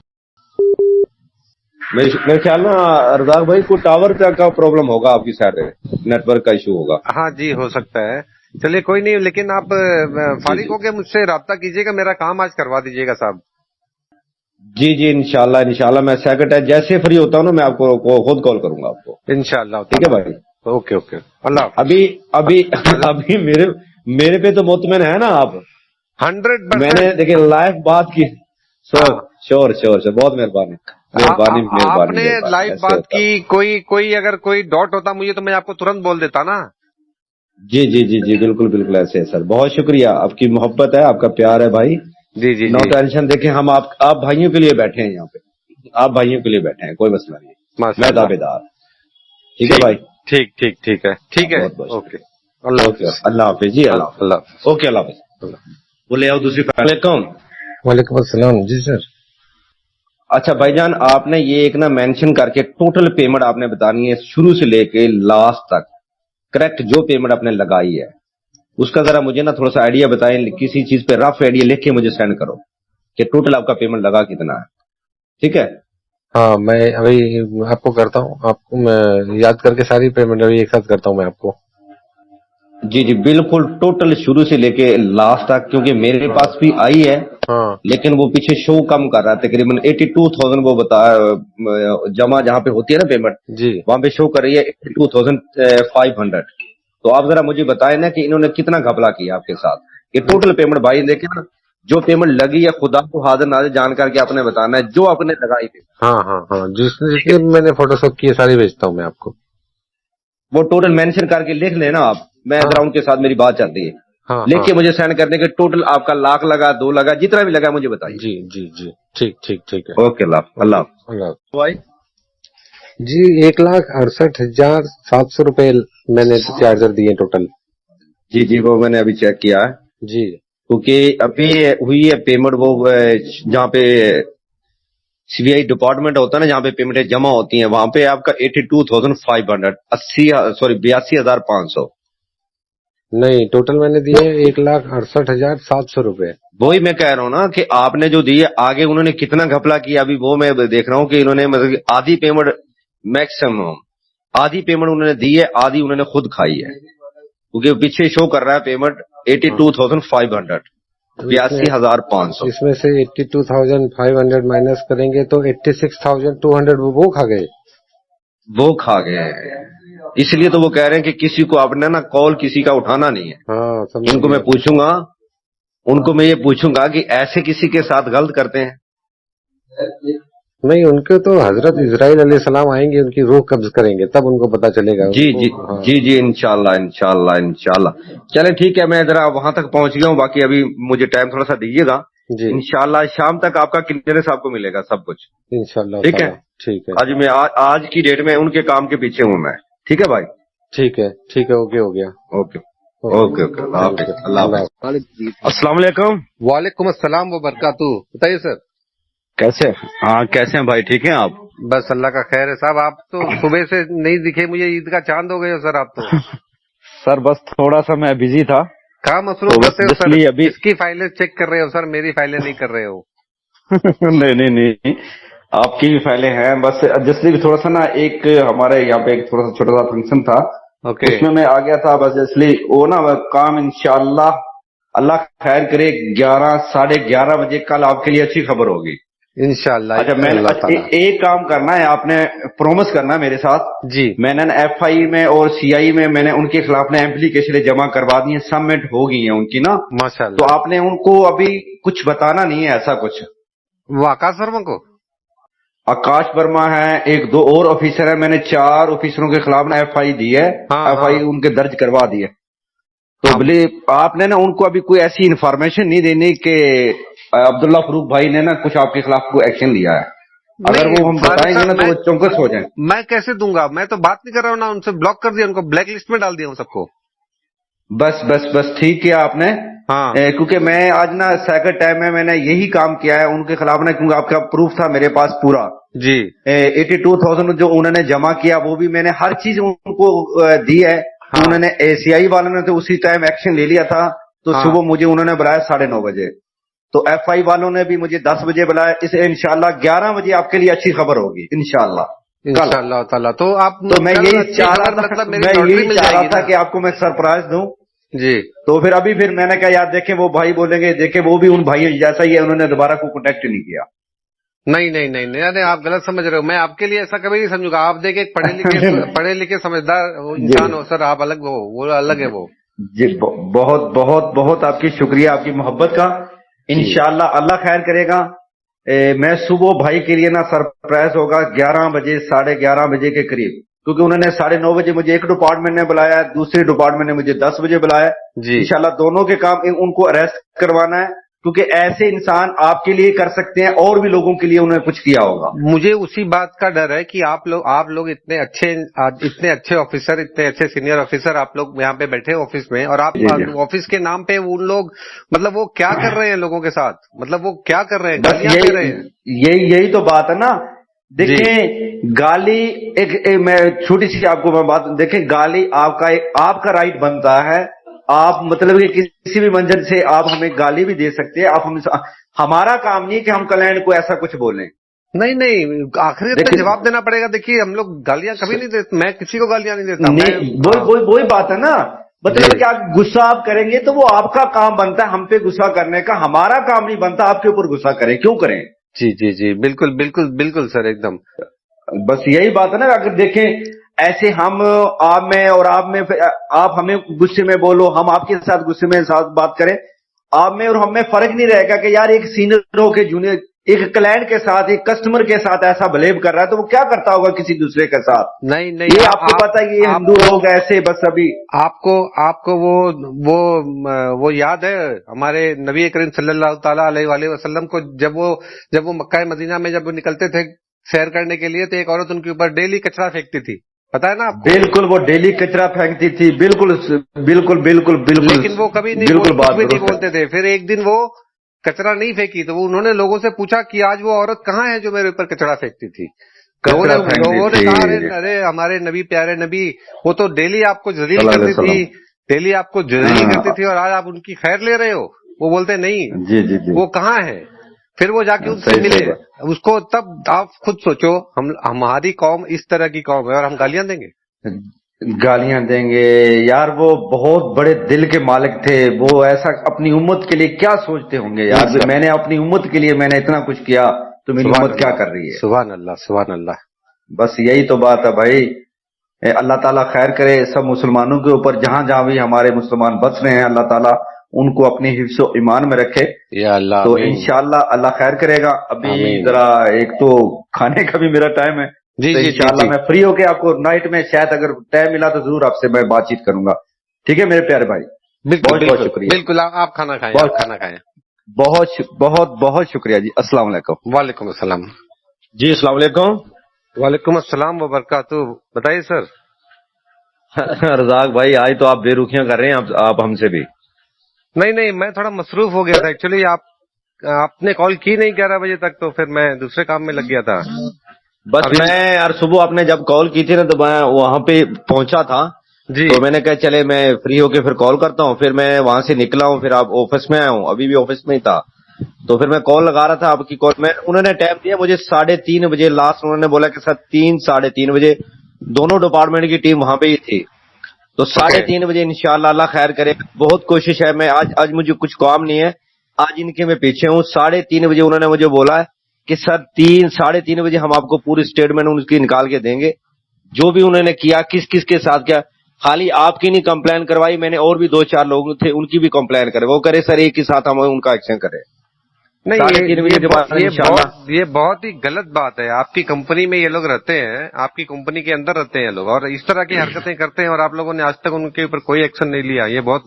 मेरे ख्याल ना रज़ाक भाई को टावर का प्रॉब्लम होगा, आपकी साइड नेटवर्क का इशू होगा। हाँ जी हो सकता है। चलिए कोई नहीं, लेकिन आप फारिग होके मुझसे राब्ता कीजिएगा, मेरा काम आज करवा दीजिएगा साहब। जी जी इंशाल्लाह मैं सेकंड टाइम जैसे फ्री होता हूँ ना मैं आपको खुद कॉल करूंगा आपको। इंशाल्लाह। ठीक है भाई, ओके ओके, अल्लाह। अभी मेरे पे तो मुतमिन है ना आप? 100%। मैंने देखिए लाइव बात की। श्योर बहुत मेहरबानी। आपने लाइव बात की, कोई अगर कोई डॉट होता मुझे तो मैं आपको तुरंत बोल देता ना। जी बिल्कुल ऐसे है सर। बहुत शुक्रिया, आपकी मोहब्बत है, आपका प्यार है भाई। जी जी नो टेंशन। देखें हम आप भाइयों के लिए बैठे हैं यहाँ पे, आप भाइयों के लिए बैठे हैं, कोई मसला नहीं, मैं दावेदार। ठीक है भाई, ठीक है। ओके, अल्लाह हाफिज जी, अल्लाह। ओके, अल्लाह हाफिज। बोले आओ दूसरी। वालेकुम अस्सलाम। जी सर। अच्छा भाईजान, आपने ये एक ना मेंशन करके टोटल पेमेंट आपने बतानी है शुरू से लेके लास्ट तक, करेक्ट जो पेमेंट आपने लगाई है उसका जरा मुझे ना थोड़ा सा आइडिया बताएं, किसी चीज पे रफ आइडिया लिख के मुझे सेंड करो कि टोटल आपका पेमेंट लगा कितना है। ठीक है? हाँ मैं अभी आपको करता हूँ, आपको मैं याद करके सारी पेमेंट अभी एक साथ करता हूँ मैं आपको। जी बिल्कुल टोटल शुरू से लेके लास्ट तक, क्योंकि मेरे पास भी आई है। हाँ। लेकिन वो पीछे शो कम कर रहा है, तकरीबन 82,000 वो बता जमा जहाँ पे होती है ना पेमेंट जी, वहां पे शो कर रही है 82,500। तो आप जरा मुझे बताएं ना कि इन्होंने कितना घपला किया आपके साथ। ये टोटल पेमेंट भाई देखे ना, जो पेमेंट लगी है खुदा को हाजिर नाजिर जान करके आपने बताना है जो आपने लगाई थी। हाँ जितने मैंने फोटोशॉप की सारी भेजता हूँ मैं आपको। वो टोटल मेंशन करके लिख लेना आप। मैं जरा उनके साथ मेरी बात चल रही है, लिख के मुझे सेंड कर देंगे। टोटल आपका लाख लगा, 2 लगा, जितना भी लगा मुझे बताइए। जी ठीक है। ओके, अल्लाह भाई। जी 1,68,700 रुपए मैंने चार्जर दिए टोटल। जी वो मैंने अभी चेक किया है जी, क्योंकि अभी हुई है पेमेंट वो जहाँ पे सीबीआई डिपार्टमेंट होता है ना, जहाँ पे पेमेंटें जमा होती हैं, वहां पे आपका 82,500 82,500 नहीं, टोटल मैंने दिए 1,68,700 रुपए। वही मैं कह रहा हूँ ना कि आपने जो दिए आगे उन्होंने कितना घपला किया, अभी वो मैं देख रहा हूँ कि इन्होंने मतलब आधी पेमेंट मैक्सिमम आधी पेमेंट उन्होंने दी है, आधी उन्होंने खुद खाई है, क्योंकि पीछे शो कर रहा है पेमेंट 82,500 82,500। इसमें से 82,500 माइनस करेंगे तो 86,200 वो खा गए। इसलिए तो वो कह रहे हैं कि किसी को आपने ना कॉल किसी का उठाना नहीं है। हाँ, उनको मैं पूछूंगा, ये पूछूंगा कि ऐसे किसी के साथ गलत करते हैं? नहीं, उनके तो हजरत इजराइल अलैहिस्सलाम आएंगे, उनकी रूह कब्ज करेंगे, तब उनको पता चलेगा। जी इंशाल्लाह। चले ठीक है, मैं जरा वहां तक पहुंच गया हूँ, बाकी अभी मुझे टाइम थोड़ा सा दीजिएगा। इंशाल्लाह शाम तक आपका क्लियरेंस आपको मिलेगा सब कुछ इंशाल्लाह। ठीक है आज की डेट में उनके काम के पीछे हूँ मैं। ठीक है भाई, ٹھیک ہے اوکے ہو گیا. اوکے اوکے اوکے اللہ حافظ. اللہ حافظ. السلام علیکم. وعلیکم السلام وبرکاتہ. بتائیے سر. کیسے؟ ہاں کیسے ہیں بھائی؟ ٹھیک ہیں آپ؟ بس اللہ کا خیر ہے صاحب. آپ تو صبح سے نہیں دکھے مجھے. عید کا چاند ہو گئے ہو سر آپ تو. سر بس تھوڑا سا میں بزی تھا. کہاں مصروف رہتے ہو سر؟ ابھی اس کی فائلیں چیک کر رہے ہو سر؟ میری فائلیں نہیں کر رہے ہو؟ نہیں آپ کی بھی فائلیں ہیں. بس جس لیے تھوڑا سا نا ایک ہمارے یہاں پہ ایک تھوڑا سا چھوٹا سا فنکشن تھا. اس میں آ گیا تھا. بس اس لیے وہ نا کام انشاءاللہ اللہ خیر کرے 11:30 بجے کل آپ کے لیے اچھی خبر ہوگی انشاءاللہ. اچھا میں ایک کام کرنا ہے. آپ نے پرومس کرنا ہے میرے ساتھ. جی میں نے ایف آئی میں اور سی آئی میں نے ان کے خلاف نے ایپلیکیشن جمع کروا دی ہیں. سبمٹ ہو گئی ہیں ان کی نا. ماشاءاللہ. تو آپ نے ان کو ابھی کچھ بتانا نہیں ہے ایسا کچھ. وہ آکاش ورما کو؟ آکاش ورما ہے. ایک دو اور آفیسر ہیں. میں نے 4 آفیسروں کے خلاف نا ایف آئی دی ہے. ایف آئی ان کے درج کروا دی ہے. تو بلی آپ نے نا ان کو ابھی کوئی ایسی انفارمیشن نہیں دینی کہ عبداللہ فروخ بھائی نے نا کچھ آپ کے خلاف کوئی ایکشن لیا ہے. اگر وہ ہم بتائیں گے نا تو وہ چونکس ہو جائیں. میں کیسے دوں گا؟ میں تو بات نہیں کر رہا ہوں نا. ان سے بلاک کر دیا. ان کو بلیک لسٹ میں ڈال دیا ہوں سب کو. بس ٹھیک کیا آپ نے. کیونکہ میں آج نا سیکنڈ ٹائم میں نے یہی کام کیا ہے ان کے خلاف نا. کیونکہ آپ کا پروف تھا میرے پاس پورا. جی 82,000 جو انہوں نے جمع کیا وہ بھی میں نے ہر چیز ان کو دی ہے. انہوں نے سی آئی والوں نے تو اسی ٹائم ایکشن لے لیا تھا. تو صبح مجھے انہوں نے بلایا 9:30 بجے. تو ایف آئی والوں نے بھی مجھے 10 بجے بلایا. اسے انشاءاللہ 11 بجے آپ کے لیے اچھی خبر ہوگی انشاءاللہ انشاءاللہ تعالیٰ. تو آپ تو میں یہی چاہ رہا تھا کہ آپ کو میں سرپرائز دوں. جی تو پھر میں نے کہا یار دیکھیں وہ بھائی بولیں گے دیکھیں وہ بھی ان بھائی جیسا ہی ہے. انہوں نے دوبارہ کو کانٹیکٹ نہیں کیا. نہیں آپ غلط سمجھ رہے ہو. میں آپ کے لیے ایسا کبھی نہیں سمجھوں گا. آپ دیکھیں پڑھے لکھے سمجھدار انسان ہو سر. آپ الگ ہو. وہ الگ ہے وہ. جی بہت بہت بہت آپ کی شکریہ آپ کی محبت کا. انشاءاللہ اللہ خیر کرے گا. میں صبح بھائی کے لیے نا سرپرائز ہوگا 11 بجے 11:30 بجے کے قریب. کیونکہ انہوں نے 9:30 بجے مجھے ایک ڈپارٹمنٹ نے بلایا ہے. دوسرے ڈپارٹمنٹ نے مجھے 10 بجے بلایا. انشاءاللہ دونوں کے کام ان کو اریسٹ کروانا ہے. کیونکہ ایسے انسان آپ کے لیے کر سکتے ہیں اور بھی لوگوں کے لیے انہوں نے کچھ کیا ہوگا. مجھے اسی بات کا ڈر ہے کہ آپ لوگ اتنے اچھے آفیسر اتنے اچھے سینئر آفیسر آپ لوگ یہاں پہ بیٹھے آفس میں. اور آپ آفس کے نام پہ ان لوگ مطلب وہ کیا کر رہے ہیں لوگوں کے ساتھ؟ مطلب وہ کیا کر رہے ہیں؟ گالیاں دے رہے ہیں. یہی تو بات ہے نا. دیکھیں گالی میں چھوٹی سی آپ کو میں بات دیکھیں. گالی آپ کا رائٹ بنتا ہے. آپ مطلب کہ کسی بھی منظر سے آپ ہمیں گالی بھی دے سکتے ہیں. آپ ہمارا کام نہیں کہ ہم کلائنٹ کو ایسا کچھ بولیں. نہیں آخری میں جواب دینا پڑے گا. دیکھیے ہم لوگ گالیاں کبھی نہیں دیتے. میں کسی کو گالیاں نہیں دیتا. وہی بات ہے نا. مطلب کہ آپ غصہ آپ کریں گے تو وہ آپ کا کام بنتا ہے ہم پہ غصہ کرنے کا. ہمارا کام نہیں بنتا آپ کے اوپر غصہ کریں. کیوں کریں؟ جی بالکل سر ایک دم. بس یہی بات ہے نا. اگر دیکھیں ایسے ہم آپ میں اور آپ ہمیں غصے میں بولو. ہم آپ کے ساتھ غصے میں ساتھ بات کریں. آپ میں اور ہم میں فرق نہیں رہے گا کہ یار ایک سینئر ہو کے جونیئر ایک کلائنٹ کے ساتھ ایک کسٹمر کے ساتھ ایسا بلیو کر رہا ہے تو وہ کیا کرتا ہوگا کسی دوسرے کے ساتھ. نہیں یہ آپ کو پتا ہے. یہ ہندو لوگ ایسے بس ابھی آپ کو وہ یاد ہے ہمارے نبی کریم صلی اللہ تعالیٰ علیہ وآلہ وسلم کو جب وہ مکہ مدینہ میں جب وہ نکلتے تھے سیر کرنے کے لیے تو ایک عورت ان کے اوپر ڈیلی کچرا پھینکتی تھی. پتا ہے نا آپ کو؟ بالکل وہ ڈیلی کچرا پھینکتی تھی. بالکل لیکن وہ کبھی نہیں بولتے تھے. پھر ایک دن وہ کچرا نہیں پھینکی تو انہوں نے لوگوں سے پوچھا کہ آج وہ عورت کہاں ہے جو میرے اوپر کچرا پھینکتی تھی. لوگوں نے کہا ارے ہمارے نبی پیارے نبی وہ تو ڈیلی آپ کو ذلیل کرتی تھی اور آج آپ ان کی خیر لے رہے ہو. وہ بولتے نہیں وہ کہاں ہے. پھر وہ جا کے ان سے ملے اس کو. تب آپ خود سوچو ہماری قوم اس طرح کی قوم ہے اور ہم گالیاں دیں گے یار. وہ بہت بڑے دل کے مالک تھے. وہ ایسا اپنی امت کے لیے کیا سوچتے ہوں گے یار. میں نے اپنی امت کے لیے میں نے اتنا کچھ کیا تو میری امت کیا کر رہی ہے. سبحان اللہ. بس یہی تو بات ہے بھائی. اللہ تعالیٰ خیر کرے سب مسلمانوں کے اوپر. جہاں بھی ہمارے مسلمان بس رہے ہیں اللہ تعالیٰ ان کو اپنے حفظ و ایمان میں رکھے یا اللہ. تو انشاءاللہ اللہ خیر کرے گا. ابھی ذرا ایک تو کھانے کا بھی میرا ٹائم ہے. انشاءاللہ میں فری ہو کے آپ کو نائٹ میں شاید اگر ٹائم ملا تو ضرور آپ سے میں بات چیت کروں گا. ٹھیک ہے میرے پیارے بھائی. بہت شکریہ. بالکل آپ کھانا کھائیں. بہت شکریہ جی. السلام علیکم. وعلیکم السلام. جی السلام علیکم. وعلیکم السلام وبرکاتہ. بتائیے سر. रजाक भाई आज तो आप बेरुखियां कर रहे हैं आप हमसे भी। नहीं नहीं, मैं थोड़ा मसरूफ हो गया था एक्चुअली। आपने कॉल की नहीं 11 बजे तक, तो फिर मैं दूसरे काम में लग गया था। बस मैं यार सुबह आपने जब कॉल की थी ना तो मैं वहां पे पहुंचा था जी तो मैंने कहा चले मैं फ्री होके फिर कॉल करता हूँ। फिर मैं वहां से निकला हूँ, फिर आप ऑफिस में आया हूँ, अभी भी ऑफिस में ही था। तो फिर मैं कॉल लगा रहा था आपकी कॉल में, उन्होंने टाइम दिया मुझे 3:30 बजे लास्ट। उन्होंने बोला कि सर 3-3:30 बजे दोनों डिपार्टमेंट की टीम वहां पे ही थी। तो 3:30 बजे इंशाल्लाह अल्लाह खैर करे। बहुत कोशिश है, मैं आज मुझे कुछ काम नहीं है, आज इनके मैं पीछे हूँ। 3:30 बजे उन्होंने मुझे बोला है कि सर 3-3:30 बजे हम आपको पूरी स्टेटमेंट उनकी निकाल के देंगे, जो भी उन्होंने किया, किस किस के साथ किया। खाली आपकी नहीं कंप्लेन करवाई मैंने, और भी 2-4 लोग थे उनकी भी कंप्लेन करे। वो करे सर एक ही साथ हम उनका एक्शन करें। नहीं, 3:30 बजे के बाद इंशाल्लाह। ये बहुत ही गलत बात है। आपकी कंपनी में ये लोग रहते हैं, आपकी कंपनी के अंदर रहते हैं लोग, और इस तरह की हरकतें करते हैं, और आप लोगों ने आज तक उनके ऊपर कोई एक्शन नहीं लिया। ये बहुत,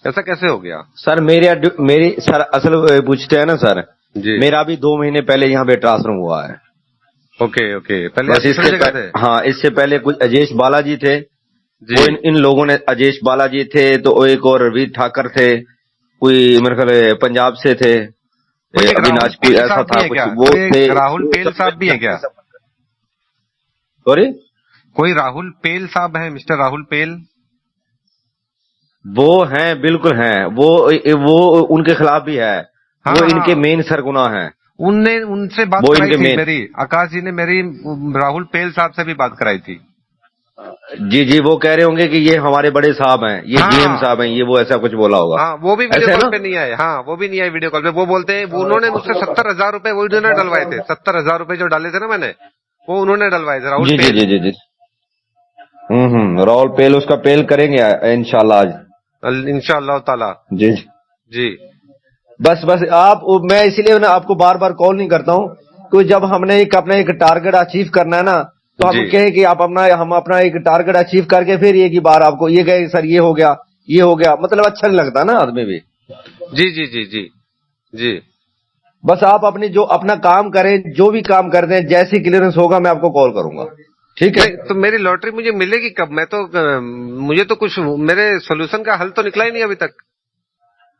ऐसा कैसे हो गया सर? मेरी सर असल पूछते हैं ना सर जी। मेरा भी 2 महीने पहले यहाँ पे ट्रांसफर हुआ है। ओके ओके, पहले बस दूसरी जगह थे। हाँ, इससे पहले कुछ अजेश बालाजी थे, वो इन लोगों ने, अजेश बालाजी थे, तो एक और रवीर ठाकर थे, कोई मेरे ख्याल पंजाब से थे, अविनाश कोई ऐसा था कुछ, वो थे। राहुल पेल साहब भी है क्या? सॉरी, कोई राहुल पेल साहब है, मिस्टर राहुल पेल? वो हैं, बिल्कुल हैं। वो उनके खिलाफ भी है। हाँ, वो इनके मेन सरगुना है। उनसे बात वो कराई इनके थी मेरी, आकाश जी ने मेरी राहुल पेल साहब से भी बात कराई थी। जी जी, वो कह रहे होंगे कि ये हमारे बड़े साहब हैं, ये हाँ, जीएम साहब हैं, ये वो ऐसा कुछ बोला होगा। हाँ, वो भी वीडियो ऐसा है कॉल ना? पे नहीं आए। हाँ, वो भी नहीं आए वीडियो कॉल पे। वो बोलते हैं, उन्होंने मुझसे 70,000 रुपए वो उन्होंने डलवाए थे। 70,000 रुपए जो डाले थे ना मैंने, वो उन्होंने डलवाए थे। राहुल जी जी पेल। जी जी जी। राहुल पेल, उसका पेल करेंगे इंशाल्लाह आज, इंशाअल्लाह ताला। जी जी बस आप, मैं इसीलिए ना आपको बार बार कॉल नहीं करता हूँ, तो जब हमने अपना एक टारगेट अचीव करना है ना, तो हम जी। कहें कि हम अपना एक टारगेट अचीव करके फिर एक ही बार आपको ये कहे सर ये हो गया, ये हो गया, मतलब अच्छा नहीं लगता ना आदमी भी। जी जी जी जी जी। बस आप अपना काम करें, जो भी काम करते हैं, जैसी क्लियरेंस होगा मैं आपको कॉल करूंगा, ठीक है? तो मेरी लॉटरी मुझे मिलेगी कब? मुझे तो कुछ मेरे सोल्यूशन का हल तो निकला ही नहीं अभी तक।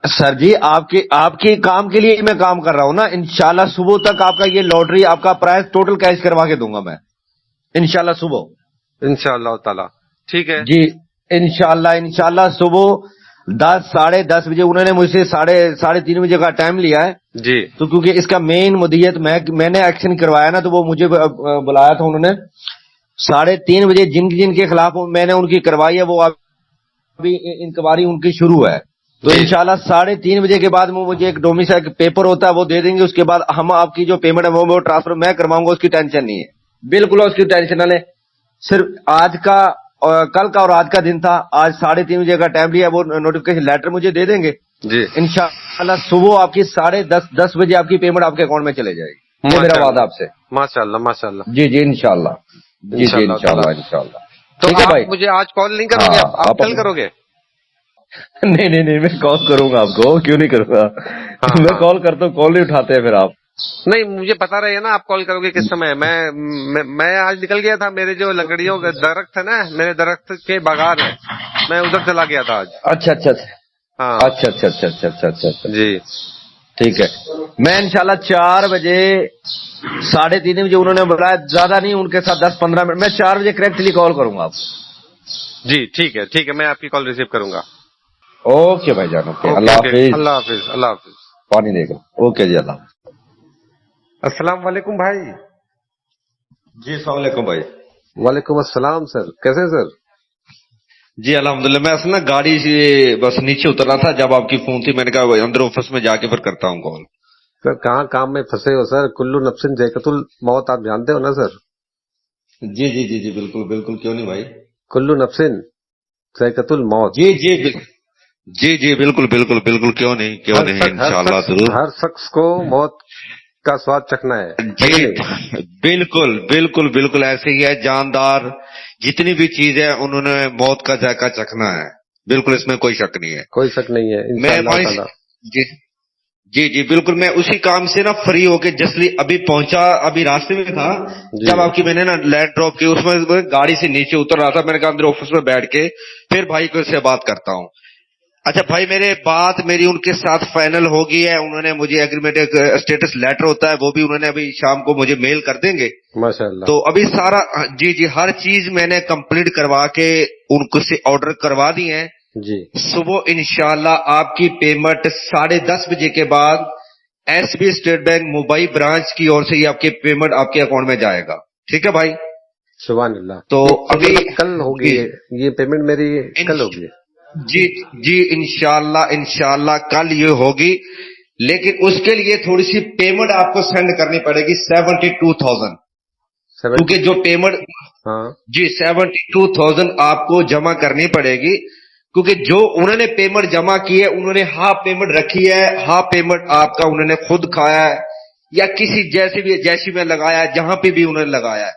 सर जी, आपके काम के लिए मैं काम कर रहा हूं ना। इंशाल्लाह सुबह तक आपका ये लॉटरी, आपका प्राइस टोटल कैश करवा के दूंगा मैं, इंशाल्लाह सुबह। इंशाअल्लाह ताला, ठीक है जी, इंशाल्लाह सुबह 10-10:30 बजे उन्होंने मुझसे 3:30 बजे का टाइम लिया है जी। तो क्योंकि इसका मेन मुद्दियत मैंने एक्शन करवाया ना, तो वो मुझे बुलाया था उन्होंने 3:30 बजे। जिनके खिलाफ मैंने उनकी करवाई है, वो अभी इंक्वायरी उनकी शुरू है। तो इंशाल्लाह 3:30 बजे के बाद मुझे एक डोमिसाइल पेपर होता है, वो दे देंगे। उसके बाद हम आपकी जो पेमेंट है वो ट्रांसफर मैं करवाऊंगा, उसकी टेंशन नहीं है, बिल्कुल उसकी टेंशन ना ले। सिर्फ आज का कल का और आज का दिन था, आज 3:30 बजे का टाइम लिया, वो नोटिफिकेशन लेटर मुझे दे देंगे जी। इंशाल्लाह सुबह आपकी 10:30 बजे आपकी पेमेंट आपके अकाउंट में चले जाएगी, ये मेरा वादा आपसे। माशाल्लाह माशाल्लाह। जी जी इंशाल्लाह, जी जी इंशाल्लाह। तो ठीक है भाई, मुझे आज कॉल नहीं करोगे? आप कल करोगे? नहीं, मैं कॉल करूंगा आपको, क्यों नहीं करूंगा। मैं कॉल करता हूँ, कॉल नहीं उठाते हैं फिर आप। नहीं, मुझे पता रहे ना आप कॉल करोगे किस समय। मैं आज निकल गया था, मेरे जो लकड़ियों के दरख्त है ना, मेरे दरख्त के बागान है, मैं उधर चला गया था आज। अच्छा। हाँ, अच्छा जी, ठीक है। मैं इंशाल्लाह 4 बजे 3:30 बजे उन्होंने बुलाया, ज्यादा नहीं, उनके साथ 10-15 मिनट, मैं 4 बजे करेक्टली कॉल करूंगा आपको। जी ठीक है, मैं आपकी कॉल रिसीव करूंगा। ओके भाईजान, ओके, अल्लाह हाफिज। अल्लाह हाफिज, अल्लाह हाफिज। पानी देगा, ओके जी, अल्लाह। अस्सलाम वालेकुम भाई। जी अस्सलाम वालेकुम भाई। वालेकुम अस्सलाम सर, कैसे हैं सर? जी अल्हम्दुलिल्लाह। मैं असल ना गाड़ी से बस नीचे उतरना था जब आपकी फोन थी, मैंने कहा अंदर ऑफिस में जाके फिर करता हूँ कॉल। सर कहाँ काम में फंसे हो सर? कुल्लू नफ्सिन ज़ायक़तुल मौत आप जानते हो ना सर? जी बिल्कुल, क्यों नहीं भाई। कुल्लू नफ्सिन ज़ायक़तुल मौत। जी बिल्कुल, क्यों नहीं इंशाल्लाह जरूर। हर शख्स को मौत का स्वाद चखना है। जी बिल्कुल ऐसे ही है। जानदार जितनी भी चीज है उन्होंने मौत का जायका चखना है, बिल्कुल, इसमें कोई शक नहीं है। कोई शक नहीं है इंशाअल्लाह ताला। جی جی بالکل، میں اسی کام سے نا فری ہو کے جسلی ابھی پہنچا، ابھی راستے میں تھا جب آپ کی میں نے نا لینڈ ڈراپ کی، اس میں گاڑی سے نیچے اتر رہا تھا، میں نے کہا اندر آفس میں بیٹھ کے پھر بھائی کو سے بات کرتا ہوں۔ اچھا بھائی، میری ان کے ساتھ فائنل ہو گئی ہے، انہوں نے مجھے ایگریمنٹ اسٹیٹس لیٹر ہوتا ہے وہ بھی انہوں نے ابھی شام کو مجھے میل کر دیں گے ماشاءاللہ۔ تو ابھی سارا جی جی ہر چیز میں نے کمپلیٹ کروا کے ان کو سے آرڈر کروا دی ہیں جی صبح انشاءاللہ آپ کی پیمنٹ 10:30 بجے کے بعد S B state bank Mumbai branch کی اور سے یہ آپ کی پیمنٹ آپ کے اکاؤنٹ میں جائے گا، ٹھیک ہے بھائی؟ سبحان اللہ۔ تو ابھی کل ہوگی یہ پیمنٹ میری، کل ہوگی؟ جی جی انشاءاللہ کل یہ ہوگی، لیکن اس کے لیے تھوڑی سی پیمنٹ آپ کو سینڈ کرنی پڑے گی 72,000، کیونکہ جو پیمنٹ جی 72,000 آپ کو جمع کرنی پڑے گی، کیونکہ جو انہوں نے پیمنٹ جمع کی ہے انہوں نے ہاف پیمنٹ رکھی ہے، ہاف پیمنٹ آپ کا انہوں نے خود کھایا ہے یا کسی جیسی میں لگایا ہے، جہاں پہ بھی انہوں نے لگایا ہے،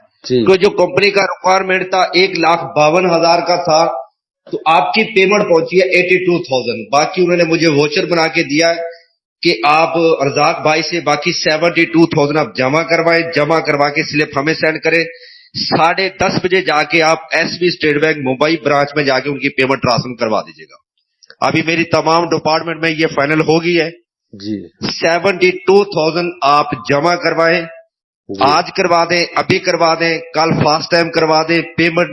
تو جو کمپنی کا ریکوائرمنٹ تھا 1,52,000 کا تھا، تو آپ کی پیمنٹ پہنچی ہے 82,000، باقی انہوں نے مجھے ووچر بنا کے دیا ہے کہ آپ ارزاق بھائی سے باقی 72,000 آپ جمع کروائیں، جمع کروا کے سلپ ہمیں سینڈ کریں، 10:30 بجے جا کے آپ S B state bank Mumbai branch میں جا کے ان کی پیمنٹ ٹرانسفر کروا دیجیے گا۔ ابھی میری تمام ڈپارٹمنٹ میں یہ فائنل ہو گئی ہے جی 72,000 آپ جمع کروائیں، آج کروا دیں، ابھی کروا دیں، کل فاسٹ ٹائم کروا دیں، پیمنٹ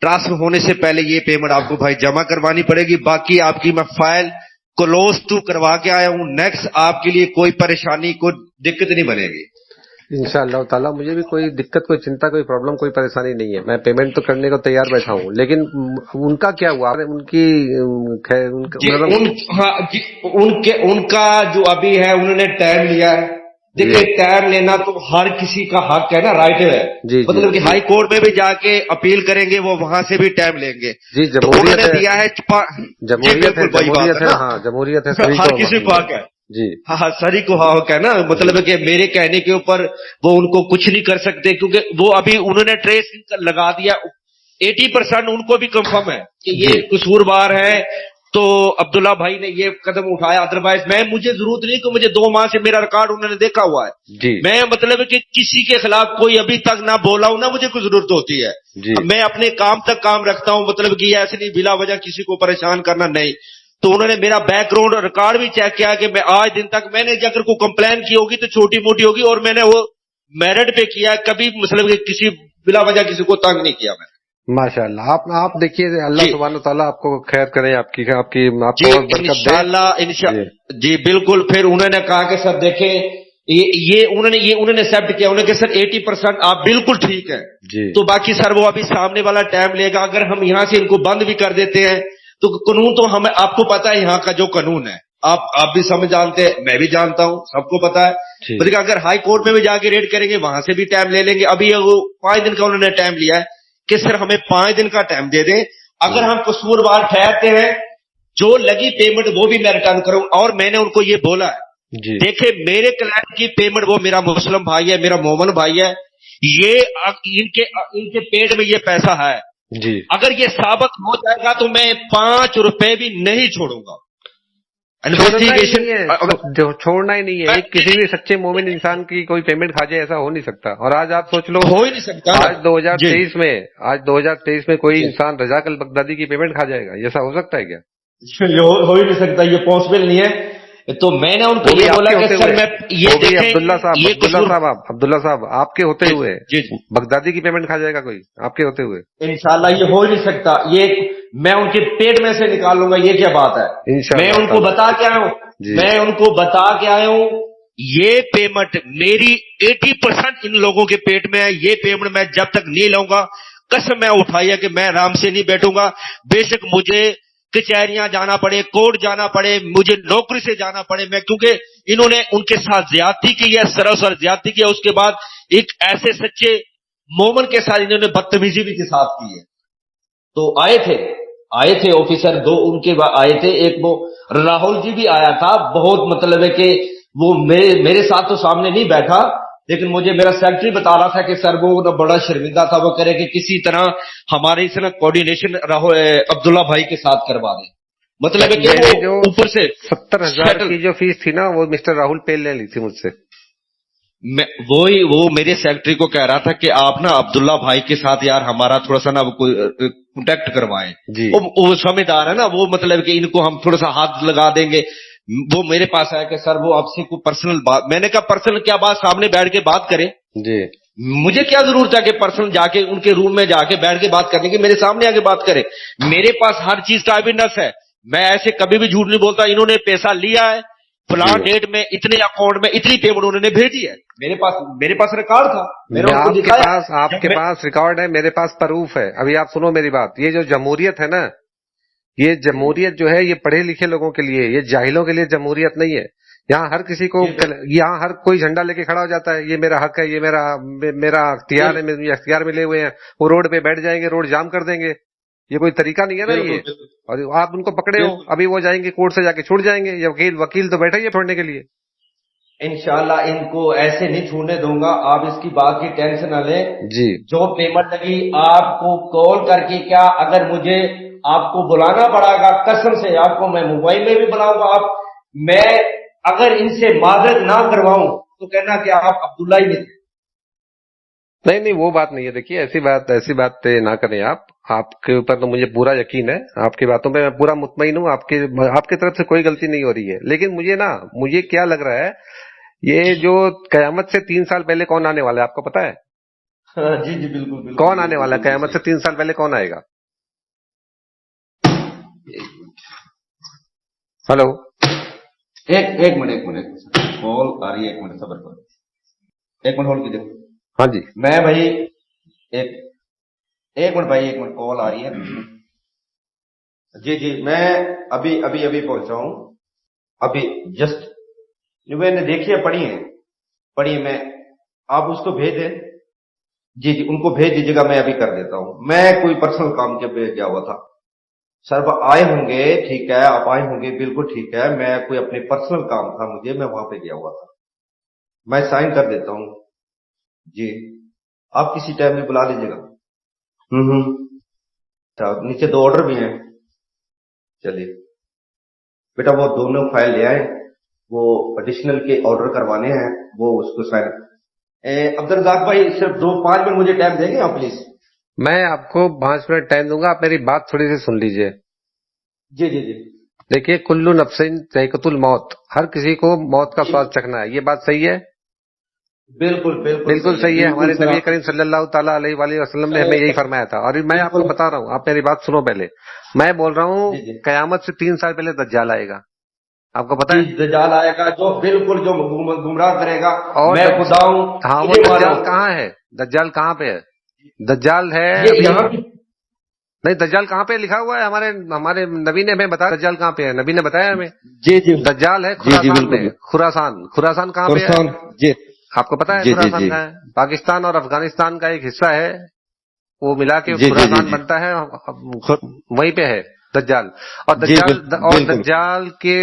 ٹرانسفر ہونے سے پہلے یہ پیمنٹ آپ کو بھائی جمع کروانی پڑے گی، باقی آپ کی میں فائل کلوز ٹو کروا کے آیا ہوں، نیکسٹ آپ کے لیے کوئی پریشانی کوئی دقت نہیں بنے گی انشاءاللہ تعالیٰ۔ مجھے بھی کوئی دقت، کوئی چنتا، کوئی پرابلم، کوئی پریشانی نہیں ہے، میں پیمنٹ تو کرنے کو تیار بیٹھا ہوں، لیکن ان کا کیا ہوا؟ ان کی ان کا جو ابھی ہے انہوں نے ٹائم لیا ہے، دیکھیں ٹائم لینا تو ہر کسی کا حق ہے نا، رائٹ ہے، مطلب کہ ہائی کورٹ میں بھی جا کے اپیل کریں گے وہ وہاں سے بھی ٹائم لیں گے، جی جمہوریت ہے، دیا ہے جمہوریت ہے، ہر کسی کو حق ہے جی، ہاں ساری کو حق ہے نا، مطلب کہ میرے کہنے کے اوپر وہ ان کو کچھ نہیں کر سکتے، کیونکہ وہ ابھی انہوں نے ٹریس لگا دیا، 80% ان کو بھی کنفرم ہے کہ یہ قصوروار ہے، تو عبداللہ بھائی نے یہ قدم اٹھایا، ادروائز مجھے ضرورت نہیں کہ مجھے 2 ماہ سے میرا ریکارڈ انہوں نے دیکھا ہوا ہے، میں مطلب کہ کسی کے خلاف کوئی ابھی تک نہ بولا ہوں، نہ مجھے کوئی ضرورت ہوتی ہے، میں اپنے کام تک کام رکھتا ہوں، مطلب کہ ایسے نہیں بلا وجہ کسی کو پریشان کرنا نہیں۔ تو انہوں نے میرا بیک گراؤنڈ ریکارڈ بھی چیک کیا کہ میں آج دن تک میں نے اگر کوئی کمپلین کی ہوگی تو چھوٹی موٹی ہوگی، اور میں نے وہ میرٹ پہ کیا، کبھی مطلب کہ کسی بلا وجہ کسی کو تنگ نہیں کیا میں۔ ماشاءاللہ۔ آپ دیکھیے اللہ سبحانہ وتعالیٰ آپ کو خیر کرے، آپ کی جی بالکل۔ پھر انہوں نے کہا کہ سر دیکھیں یہ انہوں نے ایکسپٹ کیا، انہوں نے کہا سر 80% آپ بالکل ٹھیک ہے، تو باقی سر وہ ابھی سامنے والا ٹائم لے گا، اگر ہم یہاں سے ان کو بند بھی کر دیتے ہیں تو قانون تو ہمیں آپ کو پتا ہے یہاں کا جو قانون ہے، آپ بھی سمجھ جانتے ہیں، میں بھی جانتا ہوں، سب کو پتا ہے، لیکن اگر ہائی کورٹ میں بھی جا کے ریڈ کریں گے وہاں سے بھی ٹائم لے لیں گے۔ ابھی وہ 5 دن کا انہوں نے ٹائم لیا ہے کہ سر ہمیں 5 دن کا ٹائم دے دیں، اگر ہم قصوروار ٹھہرتے ہیں جو لگی پیمنٹ وہ بھی میں ریٹرن کروں، اور میں نے ان کو یہ بولا ہے دیکھیں میرے کلائنٹ کی پیمنٹ، وہ میرا مسلم بھائی ہے، میرا مومن بھائی ہے، یہ ان کے پیٹ میں یہ پیسہ ہے، اگر یہ ثابت ہو جائے گا تو میں 5 روپے بھی نہیں چھوڑوں گا، چھوڑنا ہی نہیں ہے، کسی بھی سچے مومن انسان کی کوئی پیمنٹ کھا جائے ایسا ہو نہیں سکتا۔ اور آج آپ سوچ لو، ہو ہی نہیں سکتا، آج 2023 میں کوئی انسان رزاق البغدادی کی پیمنٹ کھا جائے گا، ایسا ہو سکتا ہے کیا؟ ہو ہی نہیں سکتا، یہ پاسبل نہیں ہے۔ تو میں نے ان کو یہ بولا کہ سر میں یہ عبداللہ صاحب آپ کے ہوتے ہوئے بغدادی کی پیمنٹ کھا جائے گا کوئی آپ کے ہوتے ہوئے؟ انشاءاللہ یہ ہو ہی نہیں سکتا، یہ میں ان کے پیٹ میں سے نکال لوں گا، یہ کیا بات ہے؟ میں ان کو بتا کے آیا ہوں، یہ پیمنٹ میری 80% ان لوگوں کے پیٹ میں ہے، یہ پیمنٹ میں جب تک نہیں لاؤں گا، قسم میں اٹھائی ہے کہ میں آرام سے نہیں بیٹھوں گا، بے شک مجھے کچہریاں جانا پڑے، کورٹ جانا پڑے، مجھے نوکری سے جانا پڑے، میں کیونکہ انہوں نے ان کے ساتھ زیادتی کی ہے، سراسر زیادتی کی ہے، اس کے بعد ایک ایسے سچے مومن کے ساتھ انہوں نے بدتمیزی بھی کے ساتھ کی ہے۔ تو آئے تھے آفیسر 2 ان کے آئے تھے، ایک وہ راہل جی بھی آیا تھا، بہت مطلب ہے کہ وہ میرے ساتھ تو سامنے نہیں بیٹھا، لیکن مجھے میرا سیکرٹری بتا رہا تھا کہ سر وہ بڑا شرمندہ تھا، وہ کرے کہ کسی طرح ہمارے اس طرح کوآرڈینیشن عبداللہ بھائی کے ساتھ کروا دیں۔ मतलब है कि मेरी वो जो ऊपर से 70,000 की जो फीस थी ना, वो मिस्टर राहुल पेल ने ली थी मुझसे। वो मेरे सेक्रेटरी को कह रहा था कि आप ना अब्दुल्ला भाई के साथ यार हमारा थोड़ा सा ना कॉन्टेक्ट करवाएं। जी। वो समझदार है ना, वो मतलब कि इनको हम थोड़ा सा हाथ लगा देंगे। वो मेरे पास आया कि सर वो आपसे कोई पर्सनल बात, मैंने कहा पर्सनल क्या बात, सामने बैठ के बात करें। जी। मुझे क्या जरूरत है कि पर्सनल जाके उनके रूम में जाके बैठ के बात करने की, मेरे सामने आके बात करें। मेरे पास हर चीज का एविडेंस है, मैं ऐसे कभी भी झूठ नहीं बोलता। इन्होंने पैसा लिया है, फलान डेट में इतने अकाउंट में इतनी पेमेंट उन्होंने भेजी है। मेरे पास रिकॉर्ड था, मैंने उनको दिखाया। आपके पास रिकॉर्ड है, मेरे पास प्रूफ है। अभी आप सुनो मेरी बात, ये जो जमहूरियत है ना, ये जमहूरियत जो है ये पढ़े लिखे लोगों के लिए, ये जाहिलों के लिए जमहूरियत नहीं है। यहाँ हर किसी को, यहाँ हर कोई झंडा लेके खड़ा हो जाता है, ये मेरा हक है, ये मेरा अख्तियार है, मेरे अख्तियार मिले हुए हैं। वो रोड पे बैठ जाएंगे, रोड जाम कर देंगे। ये कोई तरीका नहीं है ना ये। और आप उनको पकड़े हो, अभी वो जाएंगे कोर्ट से जाके छूट जाएंगे। ये वकील तो बैठा ही है छोड़ने के लिए। इंशाल्लाह इनको ऐसे नहीं छूटने दूंगा, आप इसकी बात की टेंशन न लें जी। जो पेमेंट लगी आपको कॉल करके, क्या अगर मुझे आपको बुलाना पड़ेगा, कसम से आपको मैं मोबाइल में भी बुलाऊंगा। मैं अगर इनसे माजरत ना करवाऊं तो कहना कि आप अब्दुल्ला ही नहीं थे। नहीं, वो बात नहीं है। देखिए ऐसी बात ना करें आप। आपके ऊपर तो मुझे पूरा यकीन है, आपकी बातों पे मैं पूरा मुतमईन हूँ। आपकी तरफ से कोई गलती नहीं हो रही है। लेकिन मुझे क्या लग रहा है, ये जो कयामत से 3 साल पहले कौन आने वाला है आपको पता है? जी जी बिल्कुल। कौन आने वाला है कयामत से 3 साल पहले? कौन आएगा? हेलो, एक मिनट कॉल आ रही है, एक मिनट सब्र करो, एक मिनट होल्ड कीजिए। हाँ जी। मैं भाई एक मिनट भाई, एक मिनट कॉल आ रही है। जी मैं अभी पहुंचा हूं, अभी जस्ट मैंने देखी है, पढ़ी है। मैं आप उसको भेज दें। जी उनको भेज दीजिएगा, मैं अभी कर देता हूं। मैं कोई पर्सनल काम के पे गया हुआ था सर, वो आए होंगे, ठीक है आप आए होंगे, बिल्कुल ठीक है। मैं कोई अपने पर्सनल काम था मुझे, मैं वहां पे गया हुआ था। मैं साइन कर देता हूं जी, आप किसी टाइम में बुला लीजिएगा। अच्छा, नीचे 2 ऑर्डर भी हैं। चलिए बेटा, वो दोनों फाइल ले आए, वो एडिशनल के ऑर्डर करवाने हैं, वो उसको साइन। अब्दुल रज़ाक भाई सिर्फ 5 मिनट मुझे टाइम देंगे आप प्लीज? मैं आपको 5 मिनट टाइम दूंगा, आप मेरी बात थोड़ी सी सुन लीजिए। जी देखिए, कुल्लू नफ्सिन ज़ाइक़तुल मौत, हर किसी को मौत का स्वाद चखना है। ये बात सही है? बिल्कुल सही है। हमारे नबी करीम सल्लल्लाहु ताला अलैहि वसल्लम ने हमें यही फरमाया था। और मैं आपको बता रहा हूँ, आप मेरी बात सुनो पहले। मैं बोल रहा हूँ कयामत से 3 साल पहले दज्जाल आएगा। आपको पता है? दज्जाल आएगा जो बिल्कुल जो गुमराह करेगा। और मैं खुदा हूं। हाँ, वो दज्जाल कहाँ है? दज्जाल कहाँ पे है? दज्जाल है नहीं, दज्जाल कहाँ पे लिखा हुआ है? हमारे नबी ने हमें बताया दज्जाल कहाँ पे है। नबी ने बताया हमें। जी दज्जाल है खुरासान में। खुरासान कहाँ पे है? जी आपको पता है खुरासान कहाँ है? पाकिस्तान और अफगानिस्तान का एक हिस्सा है, वो मिला के खुरासान बनता है, वहीं पे है दज्जाल। और दज्जाल के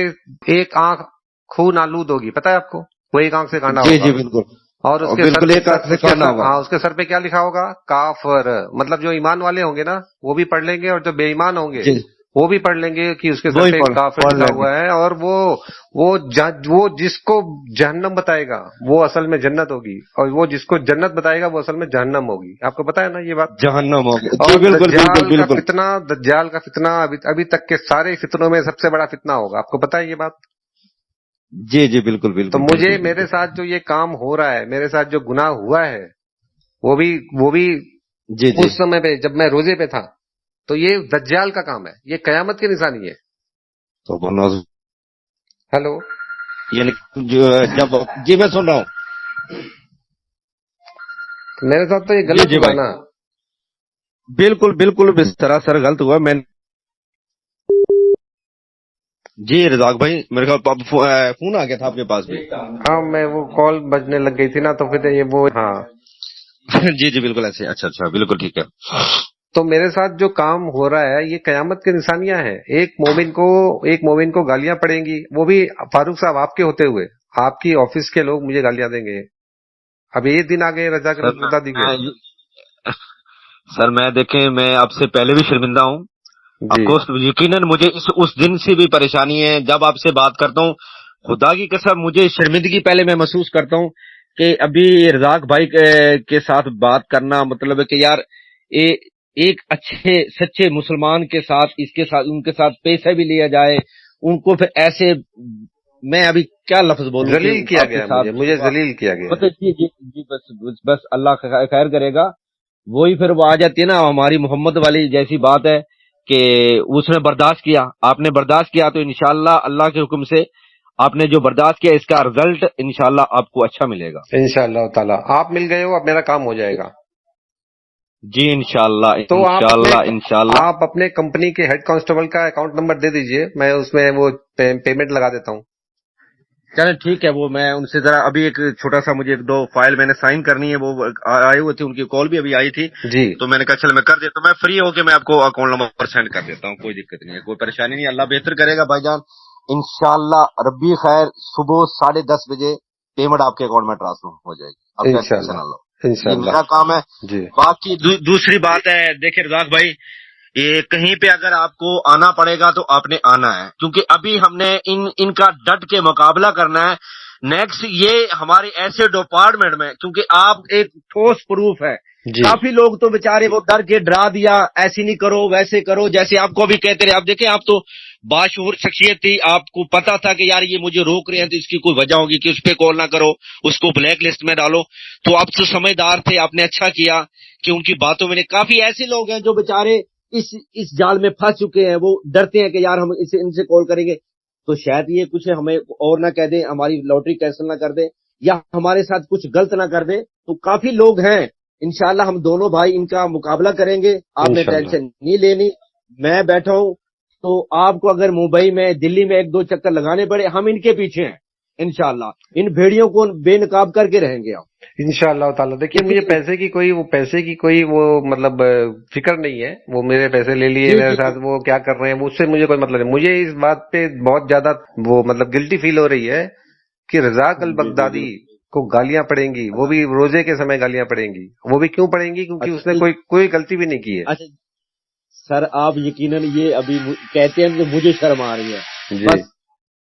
एक आंख खून आलूद होगी, पता है आपको? वो एक आंख से काना होगा। जी बिल्कुल। और उसके सर पे क्या लिखा होगा? काफर। मतलब जो ईमान वाले होंगे ना वो भी पढ़ लेंगे, और जो बेईमान होंगे वो भी पढ़ लेंगे कि उसके सर पे काफिर लिखा हुआ है। और वो जिसको जहन्नम बताएगा वो असल में जन्नत होगी, और वो जिसको जन्नत बताएगा वो असल में जहन्नम होगी। आपको पता है ना ये बात? जहन्नम होगी। और दज्जाल का फितना अभी तक के सारे फितनों में सबसे बड़ा फितना होगा। आपको पता है ये बात? जी बिल्कुल। तो मेरे साथ जो ये काम हो रहा है, मेरे साथ जो गुनाह हुआ है, वो भी जी उस समय पे जब मैं रोजे पे था, तो ये दज्जाल का काम है, ये कयामत की निशानी है। तो हेलो, यानी जब जी मैं सुन रहा हूँ। मेरे साथ तो ये गलत हुआ ना। बिल्कुल सरासर गलत हुआ। मैं जी रज़ाक भाई, मेरे ख्याल फोन आ गया था आपके पास भी। हाँ, मैं वो कॉल बजने लग गई थी ना, तो फिर ये वो हाँ जी बिल्कुल ऐसे। अच्छा बिल्कुल ठीक है। तो मेरे साथ जो काम हो रहा है ये कयामत की निशानियां हैं। एक मोमिन को गालियां पड़ेंगी, वो भी फारूक साहब आपके होते हुए। आपकी ऑफिस के लोग मुझे गालियां देंगे। अब ये दिन आ गए रज़ाक, बता दीजिए सर। मैं देखें, मैं आपसे पहले भी शर्मिंदा हूँ, जी। आपको यकीनन मुझे उस दिन से भी परेशानी है। जब आपसे बात करता हूँ, खुदा की कसम मुझे शर्मिंदगी पहले मैं महसूस करता हूँ कि अभी रज़ाक भाई के साथ बात करना, मतलब है कि यार एक अच्छे सच्चे मुसलमान के साथ इसके साथ उनके साथ पैसा भी लिया जाए, उनको फिर ऐसे, मैं अभी क्या लफ्ज बोलूं कि जलील किया आपके गया, साथ मुझे जलील किया गया। मतलब जी बस अल्लाह खैर करेगा। वही फिर वो आ जाती है ना हमारी मोहम्मद वाली जैसी बात है कि उसने बर्दाश्त किया, आपने बर्दाश्त किया, तो इंशाल्लाह अल्लाह के हुक्म से आपने जो बर्दाश्त किया इसका रिजल्ट इंशाल्लाह आपको अच्छा मिलेगा। इंशाल्लाह ताला आप मिल गए हो, अब मेरा काम हो जाएगा। जी इंशाल्लाह तो इंशाल्लाह। आप अपने कंपनी के हेड कांस्टेबल का अकाउंट नंबर दे दीजिए, मैं उसमें वो पेमेंट लगा देता हूँ। चले ठीक है, वो मैं उनसे जरा अभी एक छोटा सा मुझे 1-2 फाइल मैंने साइन करनी है, वो आए हुए थे, उनकी कॉल भी अभी आई थी जी। तो मैंने कहा चल मैं कर देता हूँ, मैं फ्री होके मैं आपको अकाउंट नंबर सेंड कर देता हूँ, कोई दिक्कत नहीं है, कोई परेशानी नहीं, अल्लाह बेहतर करेगा भाईजान। इंशाल्लाह रब्बी खैर सुबह 10:30 बजे पेमेंट आपके अकाउंट में ट्रांसफर हो जाएगी, आप टेंशन ना लो, ये मेरा काम है जी। बाकी दूसरी बात है, देखिए रज़ाक भाई, ये कहीं पे अगर आपको आना पड़ेगा तो आपने आना है, क्योंकि अभी हमने इनका डट के मुकाबला करना है। नेक्स्ट ये हमारे ऐसे डिपार्टमेंट में, क्योंकि आप एक ठोस प्रूफ है, काफी लोग तो बेचारे वो डर के डरा दिया, ऐसे नहीं करो वैसे करो, जैसे आपको अभी कहते रहे, आप देखें आप तो बाशऊर शख्सियत थी, आपको पता था कि यार ये मुझे रोक रहे हैं तो इसकी कोई वजह होगी कि उस पर कॉल ना करो, उसको ब्लैक लिस्ट में डालो, तो आप तो समझदार थे, आपने अच्छा किया कि उनकी बातों में। काफी ऐसे लोग हैं जो बेचारे इस जाल में फंस चुके हैं, वो डरते हैं कि यार हम इनसे कॉल करेंगे तो शायद ये कुछ हमें और ना कह दे, हमारी लॉटरी कैंसिल ना कर दे या हमारे साथ कुछ गलत ना कर दे, तो काफी लोग हैं। इंशाल्लाह हम दोनों भाई इनका मुकाबला करेंगे, आपने टेंशन नहीं लेनी, मैं बैठा हूं, तो आपको अगर मुंबई में दिल्ली में 1-2 चक्कर लगाने पड़े, हम इनके पीछे हैं इंशाल्लाह, इन भेड़ियों को बेनकाब करके रहेंगे आप इंशाल्लाह ताला। देखिए मुझे पैसे की कोई वो मतलब फिक्र नहीं है, वो मेरे पैसे ले लिए मेरे साथ, वो क्या कर रहे हैं उससे मुझे कोई मतलब नहीं। मुझे इस बात पे बहुत ज्यादा वो मतलब गिल्टी फील हो रही है कि रज़ाक अल बगदादी को गालियां पड़ेंगी, वो भी रोजे के समय गालियां पड़ेंगी, वो भी क्यों पड़ेंगी, क्योंकि उसने कोई गलती भी नहीं की है। अच्छा सर, आप यकीनन ये अभी कहते हैं कि मुझे शर्म आ रही है, बस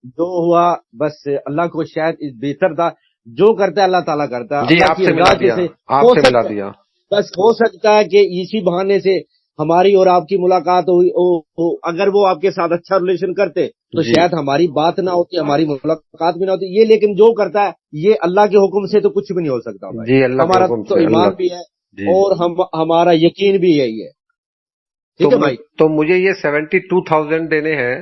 जो हुआ बस अल्लाह को शायद बेहतर था, जो करता है अल्लाह ताला करता है। जी आपसे मिला दिया, बस हो सकता है कि इसी बहाने से हमारी और आपकी मुलाकात हुई, अगर वो आपके साथ अच्छा रिलेशन करते तो शायद हमारी बात ना होती, हमारी मुलाकात भी ना होती, ये लेकिन जो करता है ये अल्लाह के हुक्म से तो कुछ भी नहीं हो सकता भाई। जी, अल्लाह हमारा तो ईमान भी है और हमारा यकीन भी यही है, ठीक है भाई। तो मुझे ये 72,000 देने हैं।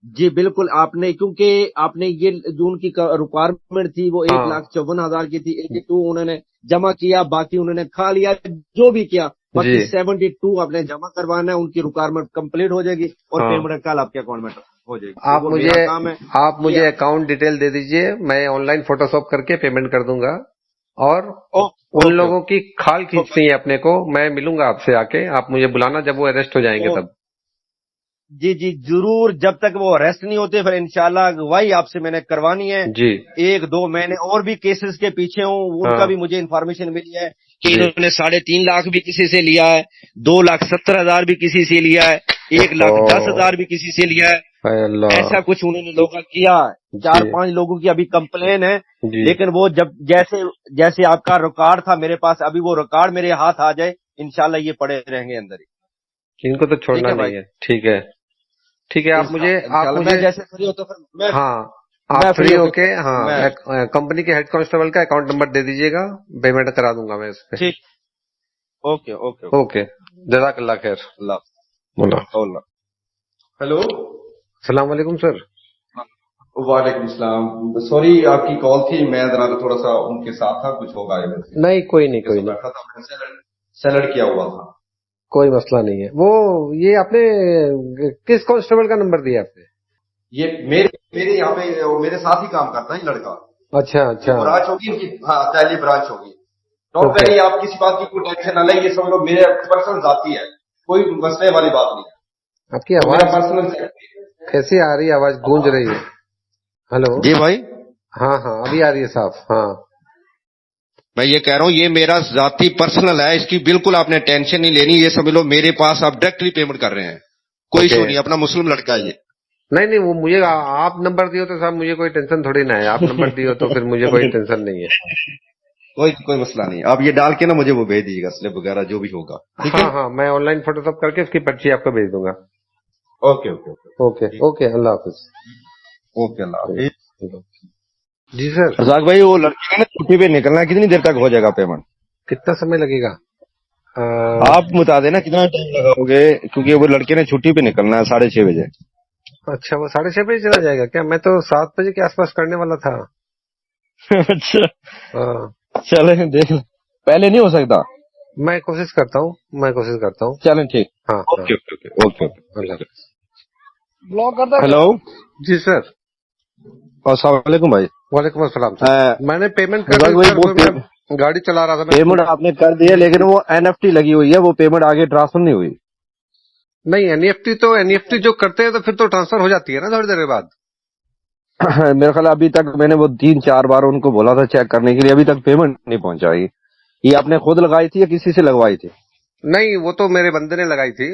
जी बिल्कुल, आपने क्योंकि आपने ये जो उनकी रिक्वायरमेंट थी वो 1,54,000 की थी, 82 उन्होंने जमा किया, बाकी उन्होंने खा लिया जो भी किया, बाकी 72 आपने जमा करवाना है, उनकी रिक्वायरमेंट कंप्लीट हो जाएगी और पेमेंट कल आपके अकाउंट में हो जाएगी। आप मुझे अकाउंट डिटेल दे दीजिए, मैं ऑनलाइन फोटोशॉप करके पेमेंट कर दूंगा, और उन लोगों की खाल खींचनी है अपने को, मैं मिलूंगा आपसे आके, आप मुझे बुलाना जब वो अरेस्ट हो जाएंगे तब। जी जरूर, जब तक वो अरेस्ट नहीं होते फिर इंशाल्लाह अगवाई आपसे मैंने करवानी है जी। 1-2 मैंने और भी केसेस के पीछे हूँ, उनका भी मुझे इन्फॉर्मेशन मिली है कि इन्होंने 3.5 लाख भी किसी से लिया है, 2,70,000 भी किसी से लिया है, 1,10,000 भी किसी से लिया है, ऐसा कुछ उन्होंने लोग किया है। 4-5 लोगों की अभी कंप्लेन है, लेकिन वो जब जैसे आपका रिकॉर्ड था मेरे पास, अभी वो रिकॉर्ड मेरे हाथ आ जाए इंशाल्लाह ये पड़े रहेंगे अंदर ही, इनको तो छोड़ना नहीं है। ठीक है आप मुझे जैसे फ्री हो तो फिर आप फ्री होके कंपनी के हेड कांस्टेबल का अकाउंट नंबर दे दीजिएगा, पेमेंट करा दूंगा मैं इस पे। ठीक, ओके जज़ाकल्लाह खैर। हेलो, अस्सलाम वालेकुम सर। वालेकुम सलाम, सॉरी आपकी कॉल थी, मैं जरा थोड़ा सा उनके साथ था, कुछ होगा नहीं, कोई नहीं सैलड किया हुआ था, कोई मसला नहीं है। वो ये आपने किस कांस्टेबल का नंबर दिया आपने? ये मेरे यहाँ पे मेरे साथ ही काम करता है लड़का। अच्छा ब्रांच होगी इनकी, पहली ब्रांच होगी। डोंट वरी, आप किसी बात की कोई टेंशन ना लें, ये सब लोग मेरे पर्सनल जाती है, कोई मसले वाली बात नहीं है। आपकी आवाज पर्सनल कैसी आ रही है, आवाज गूंज रही है। हेलो जी भाई, हाँ अभी आ रही है साफ। मैं ये कह रहा हूँ ये मेरा जाती पर्सनल है, इसकी बिल्कुल आपने टेंशन नहीं लेनी। ये समझ लो मेरे पास आप डायरेक्टली पेमेंट कर रहे हैं, कोई इशू नहीं, अपना मुस्लिम लड़का है ये। नहीं नहीं, वो मुझे आप नंबर दियो तो साहब मुझे कोई टेंशन थोड़ी ना है, आप नंबर दियो तो फिर मुझे कोई टेंशन नहीं है। कोई मसला नहीं, आप ये डाल के ना मुझे वो भेज दीजिएगा, स्लिप वगैरह जो भी होगा, ठीक है? हाँ, मैं ऑनलाइन फोटोशॉप करके उसकी पर्ची आपको भेज दूंगा। ओके ओके ओके, अल्लाह हाफिज। ओके, अल्लाह हाफिज। जी सर। रजाक भाई, वो लड़के ने छुट्टी पे निकलना है, कितनी देर तक हो जाएगा पेमेंट? कितना समय लगेगा? आप बता देना कितना टाइम लगाओगे, क्योंकि वो लड़के ने छुट्टी पे निकलना है 6:30 बजे। अच्छा, वो 6:30 बजे चला जाएगा क्या? मैं तो 7 बजे के आसपास करने वाला था। अच्छा, हाँ, चले देख, पहले नहीं हो सकता? मैं कोशिश करता हूँ। चलें, ठीक। हाँ, ओके ओके ओके ओके। अल्लाह हाफिज। ब्लॉक कर दो। हेलो, जी सर। अस्सलाम वालेकुम भाई। वालेकुम अस्सलाम सर। मैंने पेमेंट कर रजाक दी भाई, सर, वो मैं गाड़ी चला रहा था। पेमेंट आपने कर दी है, लेकिन वो एनएफटी लगी हुई है, वो पेमेंट आगे ट्रांसफर नहीं हुई। नहीं, एनईएफटी जो करते हैं तो फिर तो ट्रांसफर हो जाती है ना थोड़ी देर बाद। मेरे ख्याल अभी तक मैंने वो 3-4 बार उनको बोला था चेक करने के लिए, अभी तक पेमेंट नहीं पहुंचाई। ये आपने खुद लगाई थी या किसी से लगवाई थी? नहीं, वो तो मेरे बंदे ने लगाई थी।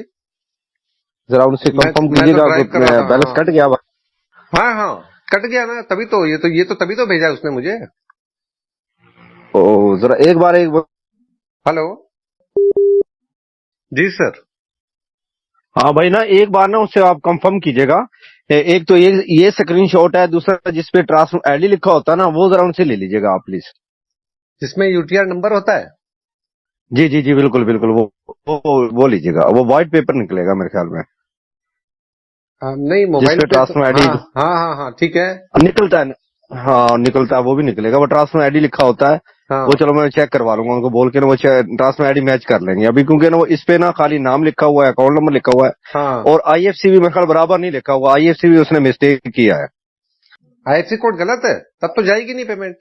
जरा उनसे मैं कंफर्म तो कीजिएगा, ड्राइव कर रहा था। बैलेंस कट गया। हाँ, कट गया ना, तभी तो ये तो तभी तो भेजा उसने मुझे। ओ, जरा एक बार हेलो जी सर। हाँ भाई ना, एक बार ना उससे आप कंफर्म कीजिएगा। एक तो ये स्क्रीनशॉट है, दूसरा जिसपे ट्रांसफर आईडी लिखा होता है ना, वो जरा उनसे ले लीजिएगा आप प्लीज। जिसमें यूटीआर नंबर होता है? जी जी जी, बिल्कुल बिल्कुल, वो लीजिएगा, वो व्हाइट पेपर निकलेगा मेरे ख्याल में। नहीं, मोबाइल पे ट्रांसफर आईडी हाँ, ठीक है, निकलता है। हाँ निकलता है, वो भी निकलेगा, वो ट्रांसफर आईडी लिखा होता है। हाँ। वो चलो मैं चेक करवा लूंगा उनको बोल के ना, वो ट्रांसफर आईडी मैच कर लेंगे अभी, क्योंकि ना वो इस पे ना खाली नाम लिखा हुआ है, अकाउंट नंबर लिखा हुआ है, हाँ। और आईएफसी भी मेरे ख्याल बराबर नहीं लिखा हुआ, आईएफसी भी उसने मिस्टेक किया है। आईएफसी कोड गलत है, तब तो जाएगी नहीं पेमेंट।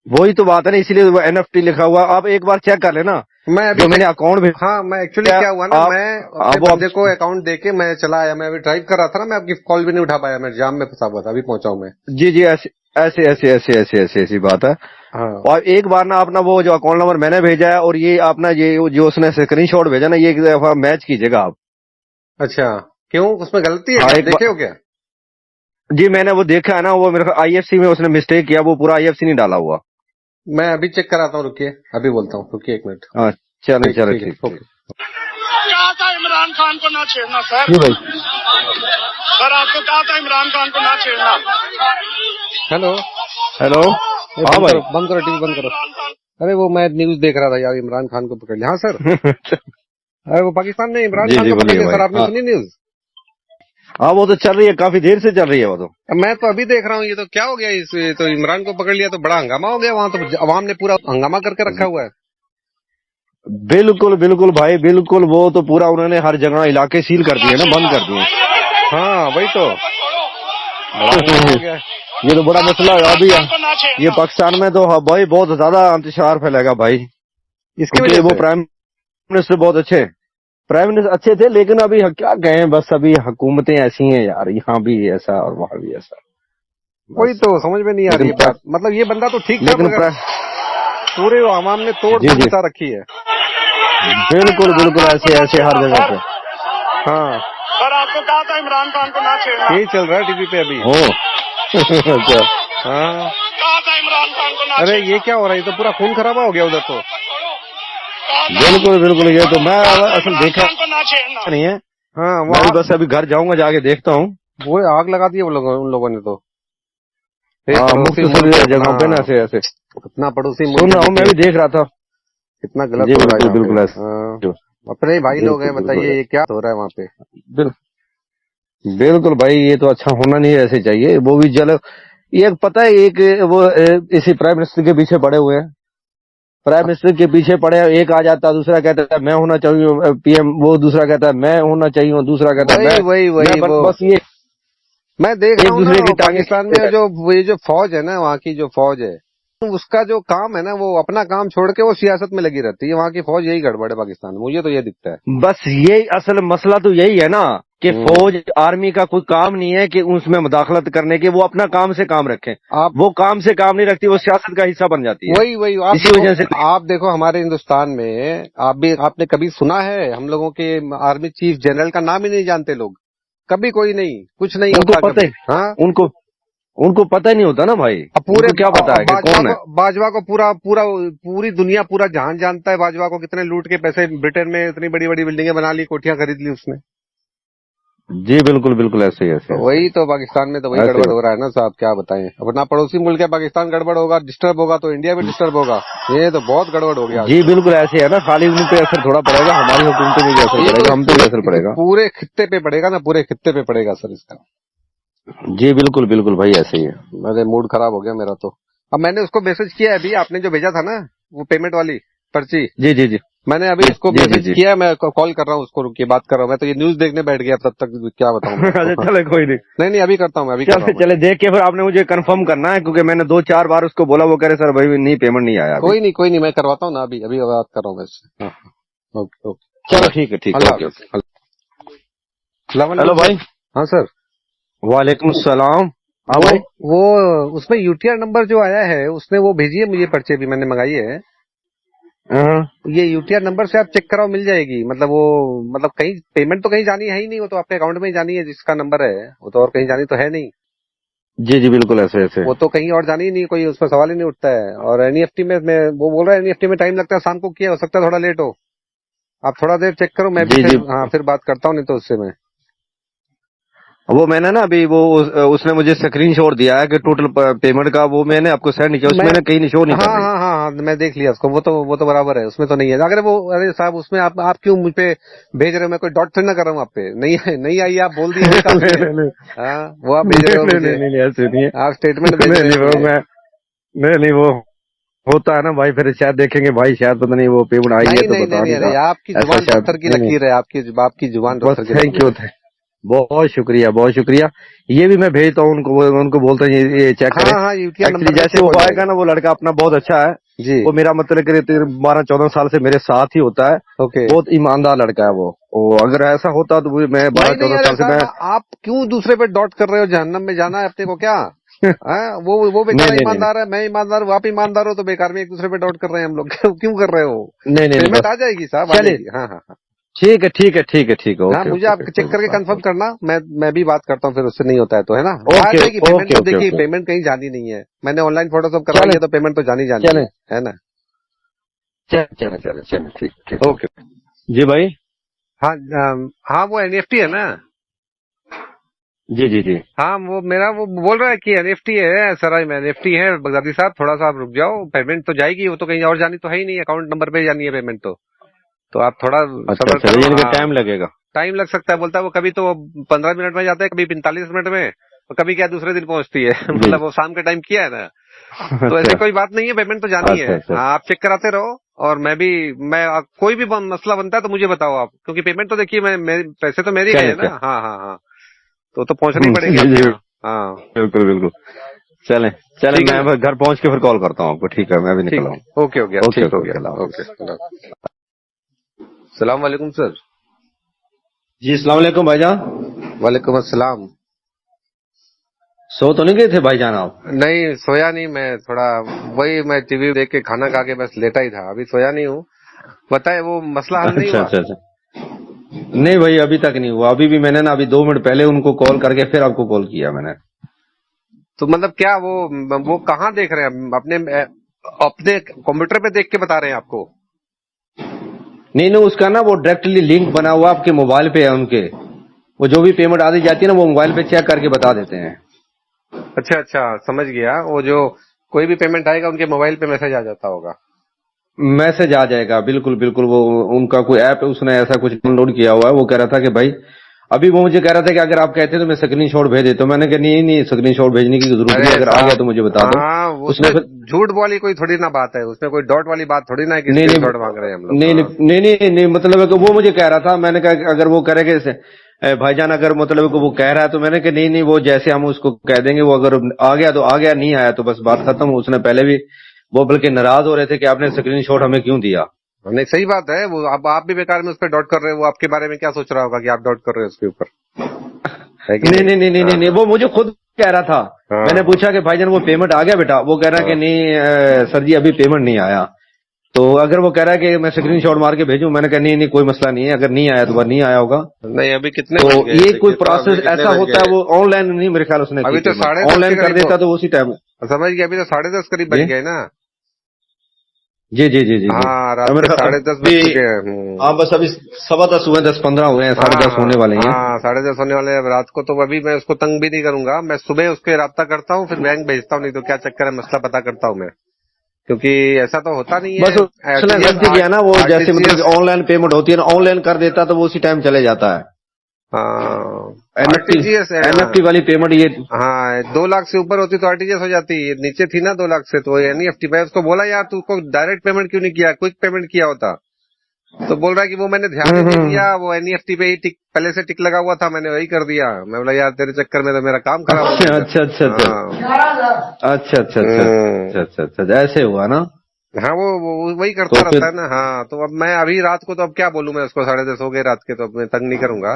वही तो बात है ना, इसीलिए वो एनएफटी लिखा हुआ। आप एक बार चेक कर लेना। मैं जो मैंने अकाउंट भी, हाँ, मैं एक्चुअली क्या हुआ ना, मैं अपने बंदे को अकाउंट देके मैं चला आया, मैं अभी ड्राइव कर रहा था ना, मैं आपकी कॉल भी नहीं उठा पाया, मैं जाम में फंसा हुआ था, अभी पहुंचा हूँ मैं। जी जी, ऐसी बात है। हाँ। और एक बार ना अपना वो जो अकाउंट नंबर मैंने भेजा है और ये अपना ये जो उसने स्क्रीनशॉट भेजा ना, ये एक दफा मैच कीजिएगा आप। अच्छा, क्यों, उसमें गलती है? हाँ, क्या देखे हो क्या? जी मैंने वो देखा है ना, वो मेरे आईएफसी में उसने मिस्टेक किया, वो पूरा आईएफसी नहीं डाला हुआ। मैं अभी चेक कराता हूँ, रुकिए, अभी बोलता हूँ, रुकिए 1 मिनट। हाँ चलो चलो, ठीक। कहा था इमरान खान को ना छेड़ना सर। जी भाई, सर आपको कहा था इमरान खान को ना छेड़ना। Hello hello. हाँ भाई, बंद करो टीवी, बंद करो। अरे वो मैं न्यूज देख रहा था यार, इमरान खान को पकड़ लिया। हाँ सर। अरे वो पाकिस्तान ने इमरान जी, खान जी, को पकड़ बोलिए लिया सर, भाई। आपने सुनी न्यूज? हाँ वो तो चल रही है, काफी देर से चल रही है वो तो। मैं तो अभी देख रहा हूँ, ये तो क्या हो गया, ये तो इमरान को पकड़ लिया तो बड़ा हंगामा हो गया वहां, तो अवाम ने पूरा हंगामा करके रखा हुआ है। बिल्कुल बिल्कुल भाई, बिल्कुल, वो तो पूरा उन्होंने हर जगह इलाके सील कर दिए ना, बंद कर दिए। हाँ वही तो, बड़ा हंगामा हो गया। ये तो बड़ा मसला है अभी। ये पाकिस्तान में तो भाई बहुत ज्यादा इंतशार फैलेगा भाई, इसकी क्योंकि वजह वो से प्राइम मिनिस्टर बहुत अच्छे, प्राइम मिनिस्टर अच्छे थे, लेकिन अभी क्या कहें, बस अभी हुकूमतें ऐसी हैं यार, यहाँ भी ऐसा और वहाँ भी ऐसा। वही तो समझ में नहीं आ रही बात, मतलब ये बंदा तो ठीक था, लेकिन मगर पूरे अवाम ने तोड़ जी, जी। मचा रखी है। बिल्कुल बिल्कुल, ऐसे ऐसे हर जगह पे। हाँ, सर आपको कहा था इमरान खान को ना छेड़ना। यही चल रहा है टीवी पे अभी। अच्छा, हाँ, कहा था इमरान खान को ना अरे ये क्या हो रहा है, ये तो पूरा खून खराबा हो गया उधर तो। बिल्कुल बिल्कुल, ये तो मैं असल देखा को ना छेड़ना नहीं है। हाँ, मैं भी बस अभी घर जाऊंगा, जाके देखता हूँ। वो आग लगा दी है उन लोगों ने तो। हाँ, मुख्तलिफ जगहों पे ना ऐसे ऐसे अपना पड़ोसी सुन रहा हूँ, मैं भी देख रहा था। कितना गलत जी, हो रहा है बिल्कुल, यहाँ पे। बिल्कुल, हाँ, अपने ही भाई लोग हैं, बिल्कुल, बताइए बिल्कुल। ये क्या हो रहा है वहाँ पे। बिल्कुल भाई, ये तो अच्छा होना नहीं है, ऐसे चाहिए। वो भी चलो, ये पता है, एक वो इसी प्राइम मिनिस्टर के पीछे पड़े हुए हैं, प्राइम मिनिस्टर के पीछे पड़े, एक आ जाता है, दूसरा कहता है मैं होना चाहिए पीएम, वो दूसरा कहता है मैं होना चाहिए, दूसरा कहता है वही बस ये मैं देख रहा हूँ दूसरे ना, की टांगे पाकिस्तान में जो ये जो फौज है ना, वहाँ की जो फौज है, उसका जो काम है ना, वो अपना काम छोड़ के वो सियासत में लगी रहती है। वहाँ की फौज यही गड़बड़ है पाकिस्तान में, मुझे तो ये दिखता है। बस ये असल मसला तो यही है ना, کہ فوج آرمی کا کوئی کام نہیں ہے کہ اس میں مداخلت کرنے کے، وہ اپنا کام سے کام رکھیں. وہ کام سے کام نہیں رکھتی، وہ سیاست کا حصہ بن جاتی ہے. وہی اسی وجہ سے آپ دیکھو ہمارے ہندوستان میں آپ نے کبھی سنا ہے ہم لوگوں کے آرمی چیف جنرل کا نام ہی نہیں جانتے لوگ، کبھی کوئی نہیں، کچھ نہیں ان کو ہوتا پتہ کبھی. ہاں ان کو پتہ ہی نہیں ہوتا نا بھائی. پورے کیا پتا ہے کہ کون ہے. باجوہ کو پوری دنیا پورا جہان جانتا ہے باجوہ کو، کتنے لوٹ کے پیسے برٹن میں اتنی بڑی بڑی بلڈنگیں بنا لی، کوٹھیاں خرید لی اس نے. جی بالکل ایسے ہی ایسے. وہی تو پاکستان میں تو وہی گڑبڑ ہو رہا ہے نا صاحب، کیا بتائیں. اپنا پڑوسی ملک ہے پاکستان، گڑبڑ ہوگا، ڈسٹرب ہوگا تو انڈیا بھی ڈسٹرب ہوگا. یہ تو بہت گڑبڑ ہو گیا. جی بالکل ایسے ہے نا. خالی ان پہ اثر تھوڑا پڑے گا، ہماری حکومتوں میں بھی اثر پڑے گا، ہم پہ بھی اثر پڑے گا، پورے خطے پہ پڑے گا نا، پورے خطے پہ پڑے گا سر اس کا. جی بالکل بھائی ایسے ہی ہے. میرے موڈ خراب ہو گیا میرا تو. اب میں نے اس کو میسج کیا ہے ابھی، آپ نے جو بھیجا تھا نا وہ پیمنٹ والی پرچی، جی میں نے ابھی اس کو میسج کیا، میں کال کر رہا ہوں اس کو، رک کے بات کر رہا ہوں. میں تو یہ نیوز دیکھنے بیٹھ گیا تب تک، کیا بتاؤں. چلے کوئی نہیں ابھی کرتا ہوں میں. چلے دیکھ کے پھر آپ نے مجھے کنفرم کرنا ہے، کیونکہ میں نے 2-4 بار اس کو بولا، وہ کہہ رہے سر بھائی نہیں پیمنٹ نہیں آیا. کوئی نہیں میں کرواتا ہوں نا، ابھی بات کر رہا ہوں میں. اوکے چلو ٹھیک ہے. ہلو بھائی. ہاں سر. وعلیکم السلام. ہاں بھائی. وہ اس میں یو ٹی آر نمبر جو آیا ہے اس نے وہ بھیجی ہے مجھے پرچے بھی، میں نے منگائی ہے. یہ یو ٹی آر نمبر سے آپ چیک کراؤ، مل جائے گی. مطلب کہیں پیمنٹ تو کہیں جانی ہے ہی نہیں، وہ تو آپ کے اکاؤنٹ میں ہی جانی ہے جس کا نمبر ہے، وہ تو اور کہیں جانی تو ہے نہیں. جی بالکل ایسے وہ تو کہیں اور جانی ہی نہیں، کوئی اس میں سوال ہی نہیں اٹھتا ہے. اور این ای ایف ٹی میں وہ بول رہا ہے این ای ایف ٹی میں ٹائم لگتا ہے، شام کو کیا ہو سکتا ہے تھوڑا لیٹ ہو. آپ تھوڑا دیر چیک کرو، میں بھی پھر بات کرتا ہوں، نہیں تو اس سے میں وہ میں نے نا ابھی اس نے مجھے اسکرین شاٹ دیا ہے کہ ٹوٹل پیمنٹ کا، وہ میں نے آپ کو سینڈ کیا، اس میں نے کہیں نہیں شو نہیں کر رہی. ہاں میں دیکھ لیا اس کو، وہ تو برابر ہے، اس میں تو نہیں ہے. اگر ارے صاحب اس میں آپ کیوں مجھ پہ بھیج رہے ہو؟ میں کوئی ڈاٹ تھوڑی نہ کر رہا ہوں آپ پہ. نہیں آئی آپ بول دیے. ہاں وہ آپ بھیج رہے ہو، نہیں ایسے نہیں ہے. آپ اسٹیٹمنٹ بھیج رہے ہو. نہیں وہ ہوتا ہے نا بھائی، پھر شاید دیکھیں گے بھائی، شاید پتہ نہیں وہ پیمنٹ آئی ہے تو بتا نہیں رہا. آپ کی زبان پتھر کی لکیر ہے، آپ کی زبان پتھر کی. تھینک یو، بہت شکریہ. یہ بھی میں بھیجتا ہوں ان کو بولتا ہوں یہ چیک کریں. جیسے وہ آئے گا نا، وہ لڑکا اپنا بہت اچھا ہے جی. وہ میرا مطلب 12-14 سال سے میرے ساتھ ہی ہوتا ہے. بہت ایماندار لڑکا ہے وہ. اگر ایسا ہوتا تو میں 12-14 سال سے میں. آپ کیوں دوسرے پہ ڈاٹ کر رہے ہو؟ جہنم میں جانا ہے اپنے کو کیا؟ وہ بیچارہ ایماندار ہے، میں ایماندار ہوں، آپ ایماندار ہو، تو بیکار میں ایک دوسرے پہ ڈاؤٹ کر رہے ہیں ہم لوگ. کیوں کر رہے ہو؟ نہیں پیمنٹ آ جائے گی صاحب. ہاں ٹھیک ہے. ہاں مجھے آپ چیک کر کے کنفرم کرنا، میں بھی بات کرتا ہوں، پھر اس سے نہیں ہوتا ہے تو ہے نا. دیکھیے پیمنٹ کہیں جانی نہیں ہے، میں نے آن لائن فوٹو سب کروائی ہے تو پیمنٹ تو جانی ہے نا. چلیں ٹھیک. اوکے جی بھائی. ہاں وہ این ایف ٹی ہے نا. جی ہاں وہ بول رہا ہے کہ این ایف ٹی ہے سر، این ایف ٹی ہے. بغدادی صاحب تھوڑا سا آپ رک جاؤ، پیمنٹ تو جائے گی، وہ تو کہیں اور جانی تو ہے ہی نہیں، اکاؤنٹ نمبر پہ جانی ہے پیمنٹ. تو آپ تھوڑا صبر کرو. ٹائم لگے گا، ٹائم لگ سکتا ہے بولتا ہے وہ. کبھی تو 15 منٹ میں جاتا ہے، کبھی 45 منٹ میں، اور کبھی کیا دوسرے دن پہنچتی ہے. مطلب وہ شام کا ٹائم کیا ہے نا. تو ایسی کوئی بات نہیں ہے، پیمنٹ تو جانی ہے. ہاں آپ چیک کراتے رہو، اور میں کوئی بھی مسئلہ بنتا ہے تو مجھے بتاؤ آپ، کیونکہ پیمنٹ تو دیکھیے پیسے تو میرے گئے نا. ہاں تو پہنچنی پڑے گی. ہاں بالکل. چلیں میں گھر پہنچ کے پھر کال کرتا ہوں آپ کو. ٹھیک ہے، میں بھی نکل رہا ہوں. اوکے ہو گیا. السلام علیکم سر. جی السلام علیکم بھائی جان. وعلیکم السلام. سو تو نہیں گئے تھے بھائی جان آپ؟ نہیں سویا نہیں، میں تھوڑا وہی میں ٹی وی دیکھ کے کھانا کھا کے بس لیٹا ہی تھا، ابھی سویا نہیں ہوں. بتائے وہ مسئلہ حل نہیں ہوا؟ اچھا. نہیں بھائی ابھی تک نہیں ہوا. ابھی بھی میں نے نا 2 منٹ پہلے ان کو کال کر کے پھر آپ کو کال کیا میں نے. تو مطلب کیا وہ کہاں دیکھ رہے ہیں؟ اپنے کمپیوٹر پہ دیکھ کے بتا رہے ہیں آپ کو؟ نہیں اس کا نا وہ ڈائریکٹلی لنک بنا ہوا آپ کے موبائل پہ ہے ان کے. وہ جو بھی پیمنٹ آتی جاتی ہے نا وہ موبائل پہ چیک کر کے بتا دیتے ہیں. اچھا سمجھ گیا. وہ جو کوئی بھی پیمنٹ آئے گا ان کے موبائل پہ میسج آ جاتا ہوگا. میسج آ جائے گا بالکل. وہ ان کا کوئی ایپ ہے، اس نے ایسا کچھ ڈاؤن لوڈ کیا ہوا ہے. وہ کہہ رہا تھا کہ بھائی ابھی وہ مجھے کہہ رہا تھا کہ اگر آپ کہتے تو میں اسکرین شاٹ بھیج دیتا ہوں. میں نے کہا نہیں اسکرین شاٹ بھیجنے کی ضرورت نہیں، اگر آ گیا تو مجھے بتا دو. اس میں جھوٹ والی کوئی تھوڑی نا بات ہے، اس میں کوئی ڈاٹ والی بات تھوڑی نا کہ اسکرین شاٹ مانگ رہے ہیں ہم لوگ. نہیں مطلب ہے کہ وہ مجھے کہہ رہا تھا. میں نے کہا اگر وہ کرے گا بھائی جان، اگر مطلب کہ وہ کہہ رہا ہے تو میں نے کہا نہیں وہ جیسے ہم اس کو کہہ دیں گے، وہ اگر آ گیا تو آ گیا، نہیں آیا تو بس بات ختم. اس نے پہلے بھی وہ بلکہ ناراض ہو رہے تھے کہ آپ نے اسکرین شاٹ ہمیں کیوں دیا. نہیں صحیح بات ہے. وہ اب آپ بھی بیکار میں اس پہ ڈاٹ کر رہے ہیں. وہ آپ کے بارے میں کیا سوچ رہا ہوگا کہ آپ ڈاٹ کر رہے ہیں اس کے اوپر؟ है कि नहीं, वो मुझे खुद कह रहा था। हाँ। मैंने पूछा कि भाईजान वो पेमेंट आ गया बेटा, वो कह रहा है कि नहीं सर जी अभी पेमेंट नहीं आया। तो अगर वो कह रहा है कि मैं स्क्रीनशॉट मार के भेजूं, मैंने कहा नहीं कोई मसला नहीं है, अगर नहीं आया तो बार नहीं आया होगा। नहीं अभी कितने तो बज गए? ये कोई देखिए, तो प्रोसेस अभी कितने ऐसा बज होता है, गए? वो ऑनलाइन नहीं मेरे ख्याल उसने अभी तो 10:30 ऑनलाइन के कर करीब देता तो उसी टाइम। समझ गया, अभी तो 10:30 करीब बज जी? गए ना। जी जी जी जी हाँ, रात मेरे के ख्याल 10:30 बज चुके हैं। हाँ बस अभी 10:15 हुए, 10-15 हुए हैं, 10:30 होने वाले हैं। हाँ 10:30 होने वाले हैं रात को। तो अभी मैं उसको तंग भी नहीं करूंगा, मैं सुबह उसके राब्ता करता हूँ, फिर बैंक भेजता हूँ, नहीं तो क्या चक्कर है मसला पता करता हूँ मैं, क्योंकि ऐसा तो होता नहीं है। बस उसने गलती किया ना, वो जैसे मतलब ऑनलाइन पेमेंट होती है ना, ऑनलाइन कर देता तो वो उसी टाइम चले जाता है। एनएफटी वाली पेमेंट ये हाँ 2 लाख से ऊपर होती तो आरटीजीएस हो जाती, नीचे थी ना 2 लाख से तो एनईएफटी। मैं उसको बोला यार तू को डायरेक्ट पेमेंट क्यों नहीं किया, क्विक पेमेंट किया होता। तो बोल रहा है कि वो मैंने ध्यान ही नहीं दिया, वो एनईएफटी पे ही टिक पहले से टिक लगा हुआ था, मैंने वही कर दिया। मैं बोला यार तेरे चक्कर में तो मेरा काम खराब हो गया। अच्छा ऐसे हुआ ना। हाँ वो वही करता तो रहता है ना। हाँ तो अब मैं अभी रात को तो अब क्या बोलूं मैं उसको, 10:30 हो गए रात के, तो अब मैं तंग नहीं करूंगा।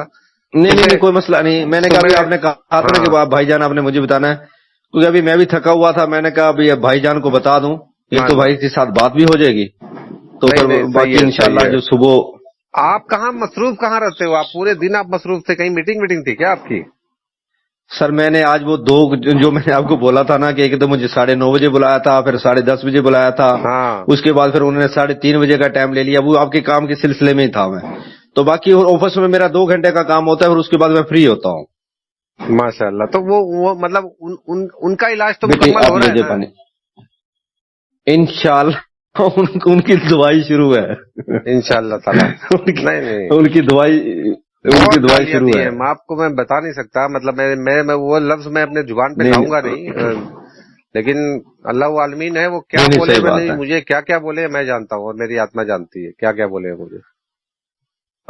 नहीं कोई मसला नहीं। मैंने कहा अभी आपने कहा था ना कि भाईजान आपने मुझे बताना है, क्योंकि अभी मैं भी थका हुआ था। मैंने कहा अभी भाईजान को बता दूं, एक तो भाई के साथ बात भी हो जाएगी, तो फिर बाकी इंशाल्लाह जो सुबह। आप कहाँ मसरूफ कहाँ रहते हो? आप पूरे दिन आप मसरूफ थे, कहीं मीटिंग थी क्या आपकी? सर मैंने आज वो जो मैंने आपको बोला था ना कि एक तो मुझे 9:30 बजे बुलाया था, फिर 10:30 बजे बुलाया था। हाँ। उसके बाद फिर उन्होंने 3:30 बजे का टाइम ले लिया, वो आपके काम के सिलसिले में ही था मैं। तो बाकी ऑफिस में मेरा 2 घंटे का काम होता है, फिर उसके बाद मैं फ्री होता हूँ। माशाल्लाह। तो वो मतलब उनका इलाज तो मुकम्मल हो रहा है ना? इंशाल्लाह उनकी दवाई शुरू है इंशाल्लाह ताला। नहीं उनकी दवाई शुरू है। आपको मैं बता नहीं सकता, मतलब मैं वो लफ्ज मैं अपने जुबान पे लाऊंगा नहीं, लेकिन अल्लाह आलमीन है, वो क्या बोले मुझे क्या बोले मैं जानता हूँ, और मेरी आत्मा जानती है क्या बोले मुझे।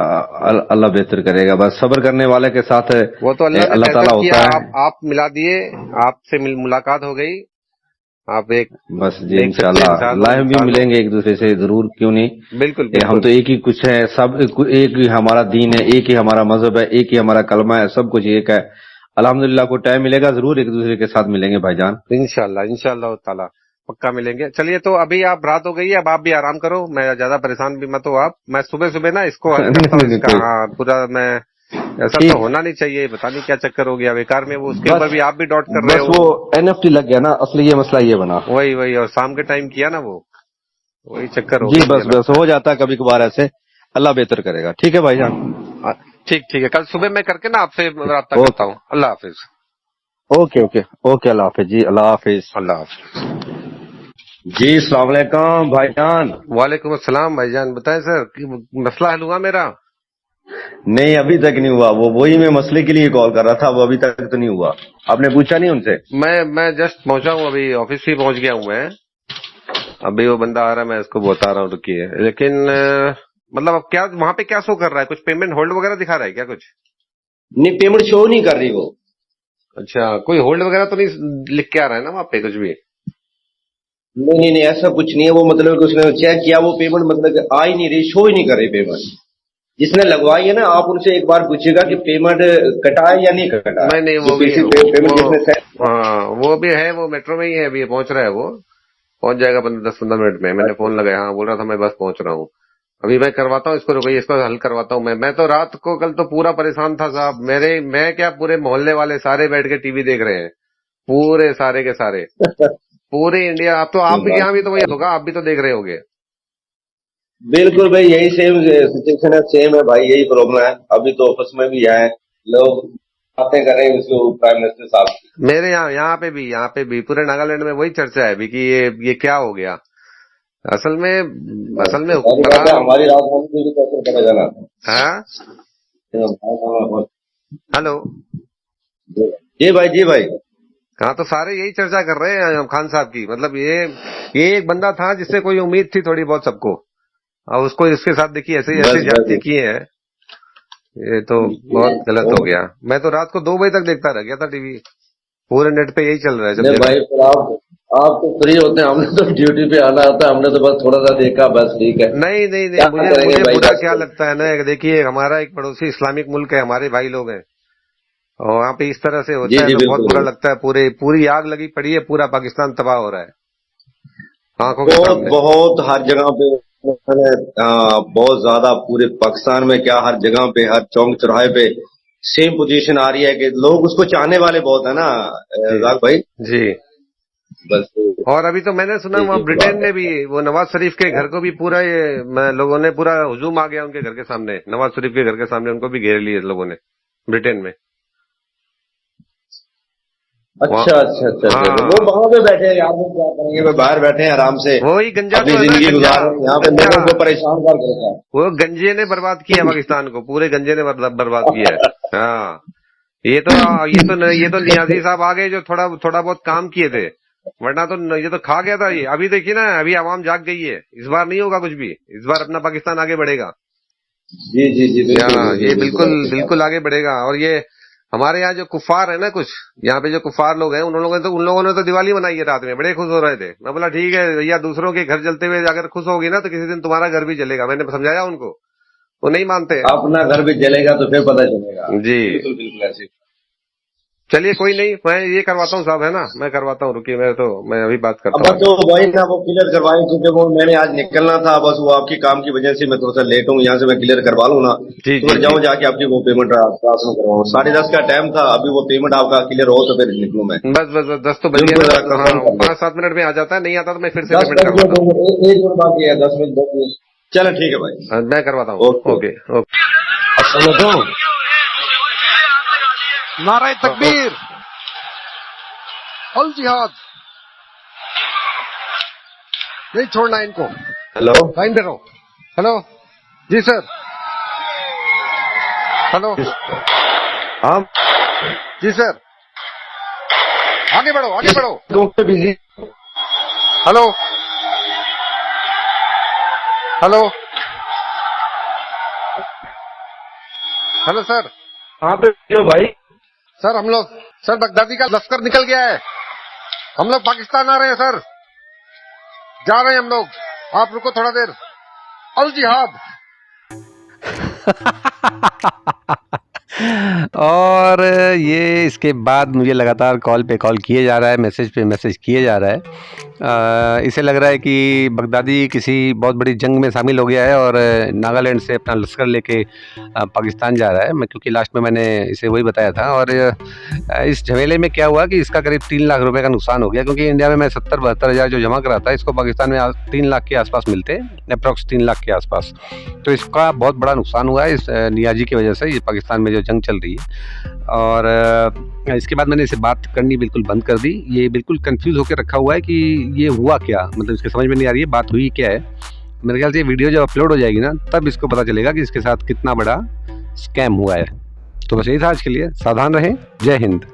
अल्लाह बेहतर करेगा, बस सब्र करने वाले के साथ वो तो अल्लाह ताला होता है। आप मिला दिए, आपसे मुलाकात हो गई, आप एक बस जी इंशाल्लाह लाइव भी मिलेंगे एक दूसरे से जरूर, क्यों नहीं। बिल्कुल हम तो एक ही कुछ है, सब एक ही हमारा दीन है, एक ही हमारा मजहब है, एक ही हमारा कलमा है, सब कुछ एक है। अल्हम्दुलिल्लाह को टाइम मिलेगा जरूर एक दूसरे के साथ मिलेंगे भाईजान, इंशाल्लाह ताला पक्का मिलेंगे। चलिए तो अभी आप रात हो गई है, अब आप भी आराम करो, मैं ज्यादा परेशान भी मत हो आप। मैं सुबह ना इसको हल करता हूँ इसका। हाँ पूरा मैं, ऐसा तो होना नहीं चाहिए, पता नहीं क्या चक्कर हो गया बेकार में, वो उसके ऊपर भी आप भी डॉट कर रहे हो। वो एनएफटी लग गया ना, असली ये मसला ये बना। वही और शाम के टाइम किया ना वो, वही चक्कर हो गया। जी बस हो जाता है कभी कभार ऐसे, अल्लाह बेहतर करेगा। ठीक है भाईजान, ठीक है, कल सुबह मैं करके ना आपसे राब्ता करता हूँ। अल्लाह हाफिज। ओके अल्लाह हाफिज जी, अल्लाह हाफिज जी। अस्सलाम वालेकुम भाईजान। वालेकुम अस्सलाम भाईजान, बताएं सर मसला हल हुआ मेरा? नहीं अभी तक नहीं हुआ, वही मैं मसले के लिए कॉल कर रहा था, वो अभी तक तो नहीं हुआ। आपने पूछा नहीं उनसे? मैं जस्ट पहुंचा हूँ, अभी ऑफिस ही पहुंच गया हूँ मैं। अभी वो बंदा आ रहा है, मैं इसको बता रहा हूँ रुकिए। लेकिन मतलब अब क्या वहां पे क्या शो कर रहा है, कुछ पेमेंट होल्ड वगैरह दिखा रहा है क्या कुछ? नहीं पेमेंट शो नहीं कर रही वो। अच्छा, कोई होल्ड वगैरह तो नहीं लिख के आ रहा है ना वहाँ पे कुछ भी? नहीं ऐसा कुछ नहीं है। वो मतलब कि उसने चेक किया, वो पेमेंट मतलब आ ही नहीं रही, शो ही नहीं कर रही पेमेंट। जिसने लगवाई है ना, आप उनसे एक बार पूछिएगा कि पेमेंट कटा है या नहीं कटा। नहीं वो भी वो भी है, वो मेट्रो में ही है, अभी पहुंच रहा है, वो पहुंच जाएगा 10-15 मिनट में। मैंने फोन लगाया, हाँ बोल रहा था मैं बस पहुंच रहा हूँ। अभी मैं करवाता हूँ इसको, रुकिए इसको हल करवाता हूँ मैं तो रात को कल तो पूरा परेशान था साहब। मैं क्या पूरे मोहल्ले वाले सारे बैठ के टीवी देख रहे हैं, पूरे सारे के सारे पूरे इंडिया। अब तो आप भी यहाँ भी तो वही होगा, आप भी तो देख रहे होगे। बिल्कुल भाई, यही सेम सिचुएशन है, सेम है भाई, यही प्रॉब्लम है। अभी तो ऑफिस में भी आए लोग, बातें कर रहे हैं उसको प्राइम मिनिस्टर साहब। मेरे यहाँ पे भी पूरे नागालैंड में वही चर्चा है अभी कि ये क्या हो गया। असल में हुक्मरान हमारी राजधानी भी कैसे करेगा ना। हाँ हेलो जी भाई हाँ, तो सारे यही चर्चा कर रहे हैं खान साहब की। मतलब ये एक बंदा था जिससे कोई उम्मीद थी थोड़ी बहुत सबको, और उसको इसके साथ देखिए ऐसे जाति किए हैं, ये तो बहुत गलत हो गया। मैं तो रात को 2 बजे तक देखता रह गया था टीवी, पूरे नेट पे यही चल रहा है। नहीं भाई फिर आप तो फ्री होते हैं, हमने तो ड्यूटी पे आना होता है, हमने तो बस थोड़ा सा देखा बस, ठीक है। नहीं मुझे बुरा क्या लगता है ना, देखिए हमारा एक पड़ोसी इस्लामिक मुल्क है, हमारे भाई लोग हैं, और वहाँ पे इस तरह से जी होता है जी तो बहुत बिल्कुल बुरा लगता है। पूरी आग लगी पड़ी है, पूरा पाकिस्तान तबाह हो रहा है आंखों के बहुत सामने। बहुत हर जगह पे बहुत ज्यादा पूरे पाकिस्तान में क्या हर जगह पे हर चौक चौराहे पे सेम पोजीशन आ रही है कि लोग उसको चाहने वाले बहुत है ना राग भाई। जी। बस और अभी तो मैंने सुना जी वहाँ जी ब्रिटेन में भी वो नवाज शरीफ के घर को भी पूरा लोगों ने पूरा हुजूम आ गया उनके घर के सामने, नवाज शरीफ के घर के सामने उनको भी घेर लिए लोगों ने ब्रिटेन में। अच्छा अच्छा अच्छा अच्छा वो वहां पे बैठे हैं यार, वो क्या करेंगे, वो बाहर बैठे हैं आराम से वही गंजा अपनी तो है ना, जिंदगी गंजा गुजार रहे हैं, यहाँ पे गंजा। लोगों को परेशान कर रखा है। वो गंजे ने बर्बाद किया पाकिस्तान को, पूरे गंजे ने बर्बाद किया है। हाँ ये तो नियाजी साहब आ गए जो थोड़ा बहुत काम किए थे, वरना तो ये तो खा गया था ये। अभी देखिए ना, अभी आवाम जाग गई है, इस बार नहीं होगा कुछ भी, इस बार अपना पाकिस्तान आगे बढ़ेगा। जी जी जी ये बिल्कुल आगे बढ़ेगा। और ये हमारे यहाँ जो कुफार है ना, कुछ यहाँ पे जो कुफार लोग हैं, उन लोगों ने तो दिवाली मनाई है रात में, बड़े खुश हो रहे थे। मैं बोला ठीक है भैया, दूसरों के घर जलते हुए अगर खुश होगी ना तो किसी दिन तुम्हारा घर भी जलेगा। मैंने समझाया उनको, वो नहीं मानते। अपना घर भी जलेगा तो फिर पता चलेगा। जी बिल्कुल बिल्कुल ऐसे। चलिए कोई नहीं, मैं ये करवाता हूँ साहब, है ना, मैं करवाता हूँ, रुकिए मैं अभी बात करता अब हूँ। तो वही ना वो क्लियर करवाएं, क्योंकि वो मैंने आज निकलना था, बस वो आपकी काम की वजह से मैं थोड़ा सा लेट हूँ, यहाँ से मैं क्लियर करवा लूँ ना जी तो मैं जाऊँ जाके आपकी वो पेमेंट ट्रांसफर करवाऊँ। 10:30 का टाइम था, अभी वो पेमेंट आपका क्लियर हो तो फिर निकलूँ मैं। बस 10 तो बज गया ना, हाँ 5-7 मिनट में आ जाता है, नहीं आता तो मैं फिर से 10 पेमेंट करवाता हूँ। एक मिनट बाकी है, 10 मिनट। चलो ठीक है भाई, मैं करवाता हूँ। ओके। नारे तकबीर, अल जिहाद, नहीं छोड़ना इनको। हेलो लाइन दे रहा हूँ। हेलो जी सर, हेलो हाँ जी सर, आगे बढ़ो। बिजी। Hello sir. कहाँ पे हो भाई? सर हम लोग, सर बगदादी का लश्कर निकल गया है, हम लोग पाकिस्तान आ रहे हैं सर, जा रहे हैं हम लोग, आप रुको थोड़ा देर। अल जिहाद। और ये इसके बाद मुझे लगातार कॉल पे कॉल किए जा रहा है, मैसेज पे मैसेज किए जा रहा है। इसे लग रहा है कि बगदादी किसी बहुत बड़ी जंग में शामिल हो गया है और नागालैंड से अपना लश्कर लेके पाकिस्तान जा रहा है। मैं क्योंकि लास्ट में मैंने इसे वही बताया था। और इस झमेले में क्या हुआ कि इसका करीब 3 लाख रुपए का नुकसान हो गया, क्योंकि इंडिया में मैं 70-72 हज़ार जो जमा करा था, इसको पाकिस्तान में 3 लाख के आसपास मिलते हैं, अप्रॉक्स 3 लाख के आसपास। तो इसका बहुत बड़ा नुकसान हुआ है इस नियाजी की वजह से, ये पाकिस्तान में जो जंग चल रही है। और इसके बाद मैंने इसे बात करनी बिल्कुल बंद कर दी। ये बिल्कुल कंफ्यूज होकर रखा हुआ है कि ये हुआ क्या, मतलब इसके समझ में नहीं आ रही है बात हुई क्या है। मेरे ख्याल से ये वीडियो जब अपलोड हो जाएगी ना, तब इसको पता चलेगा कि इसके साथ कितना बड़ा स्कैम हुआ है। तो बस यही था आज के लिए, सावधान रहें। जय हिंद।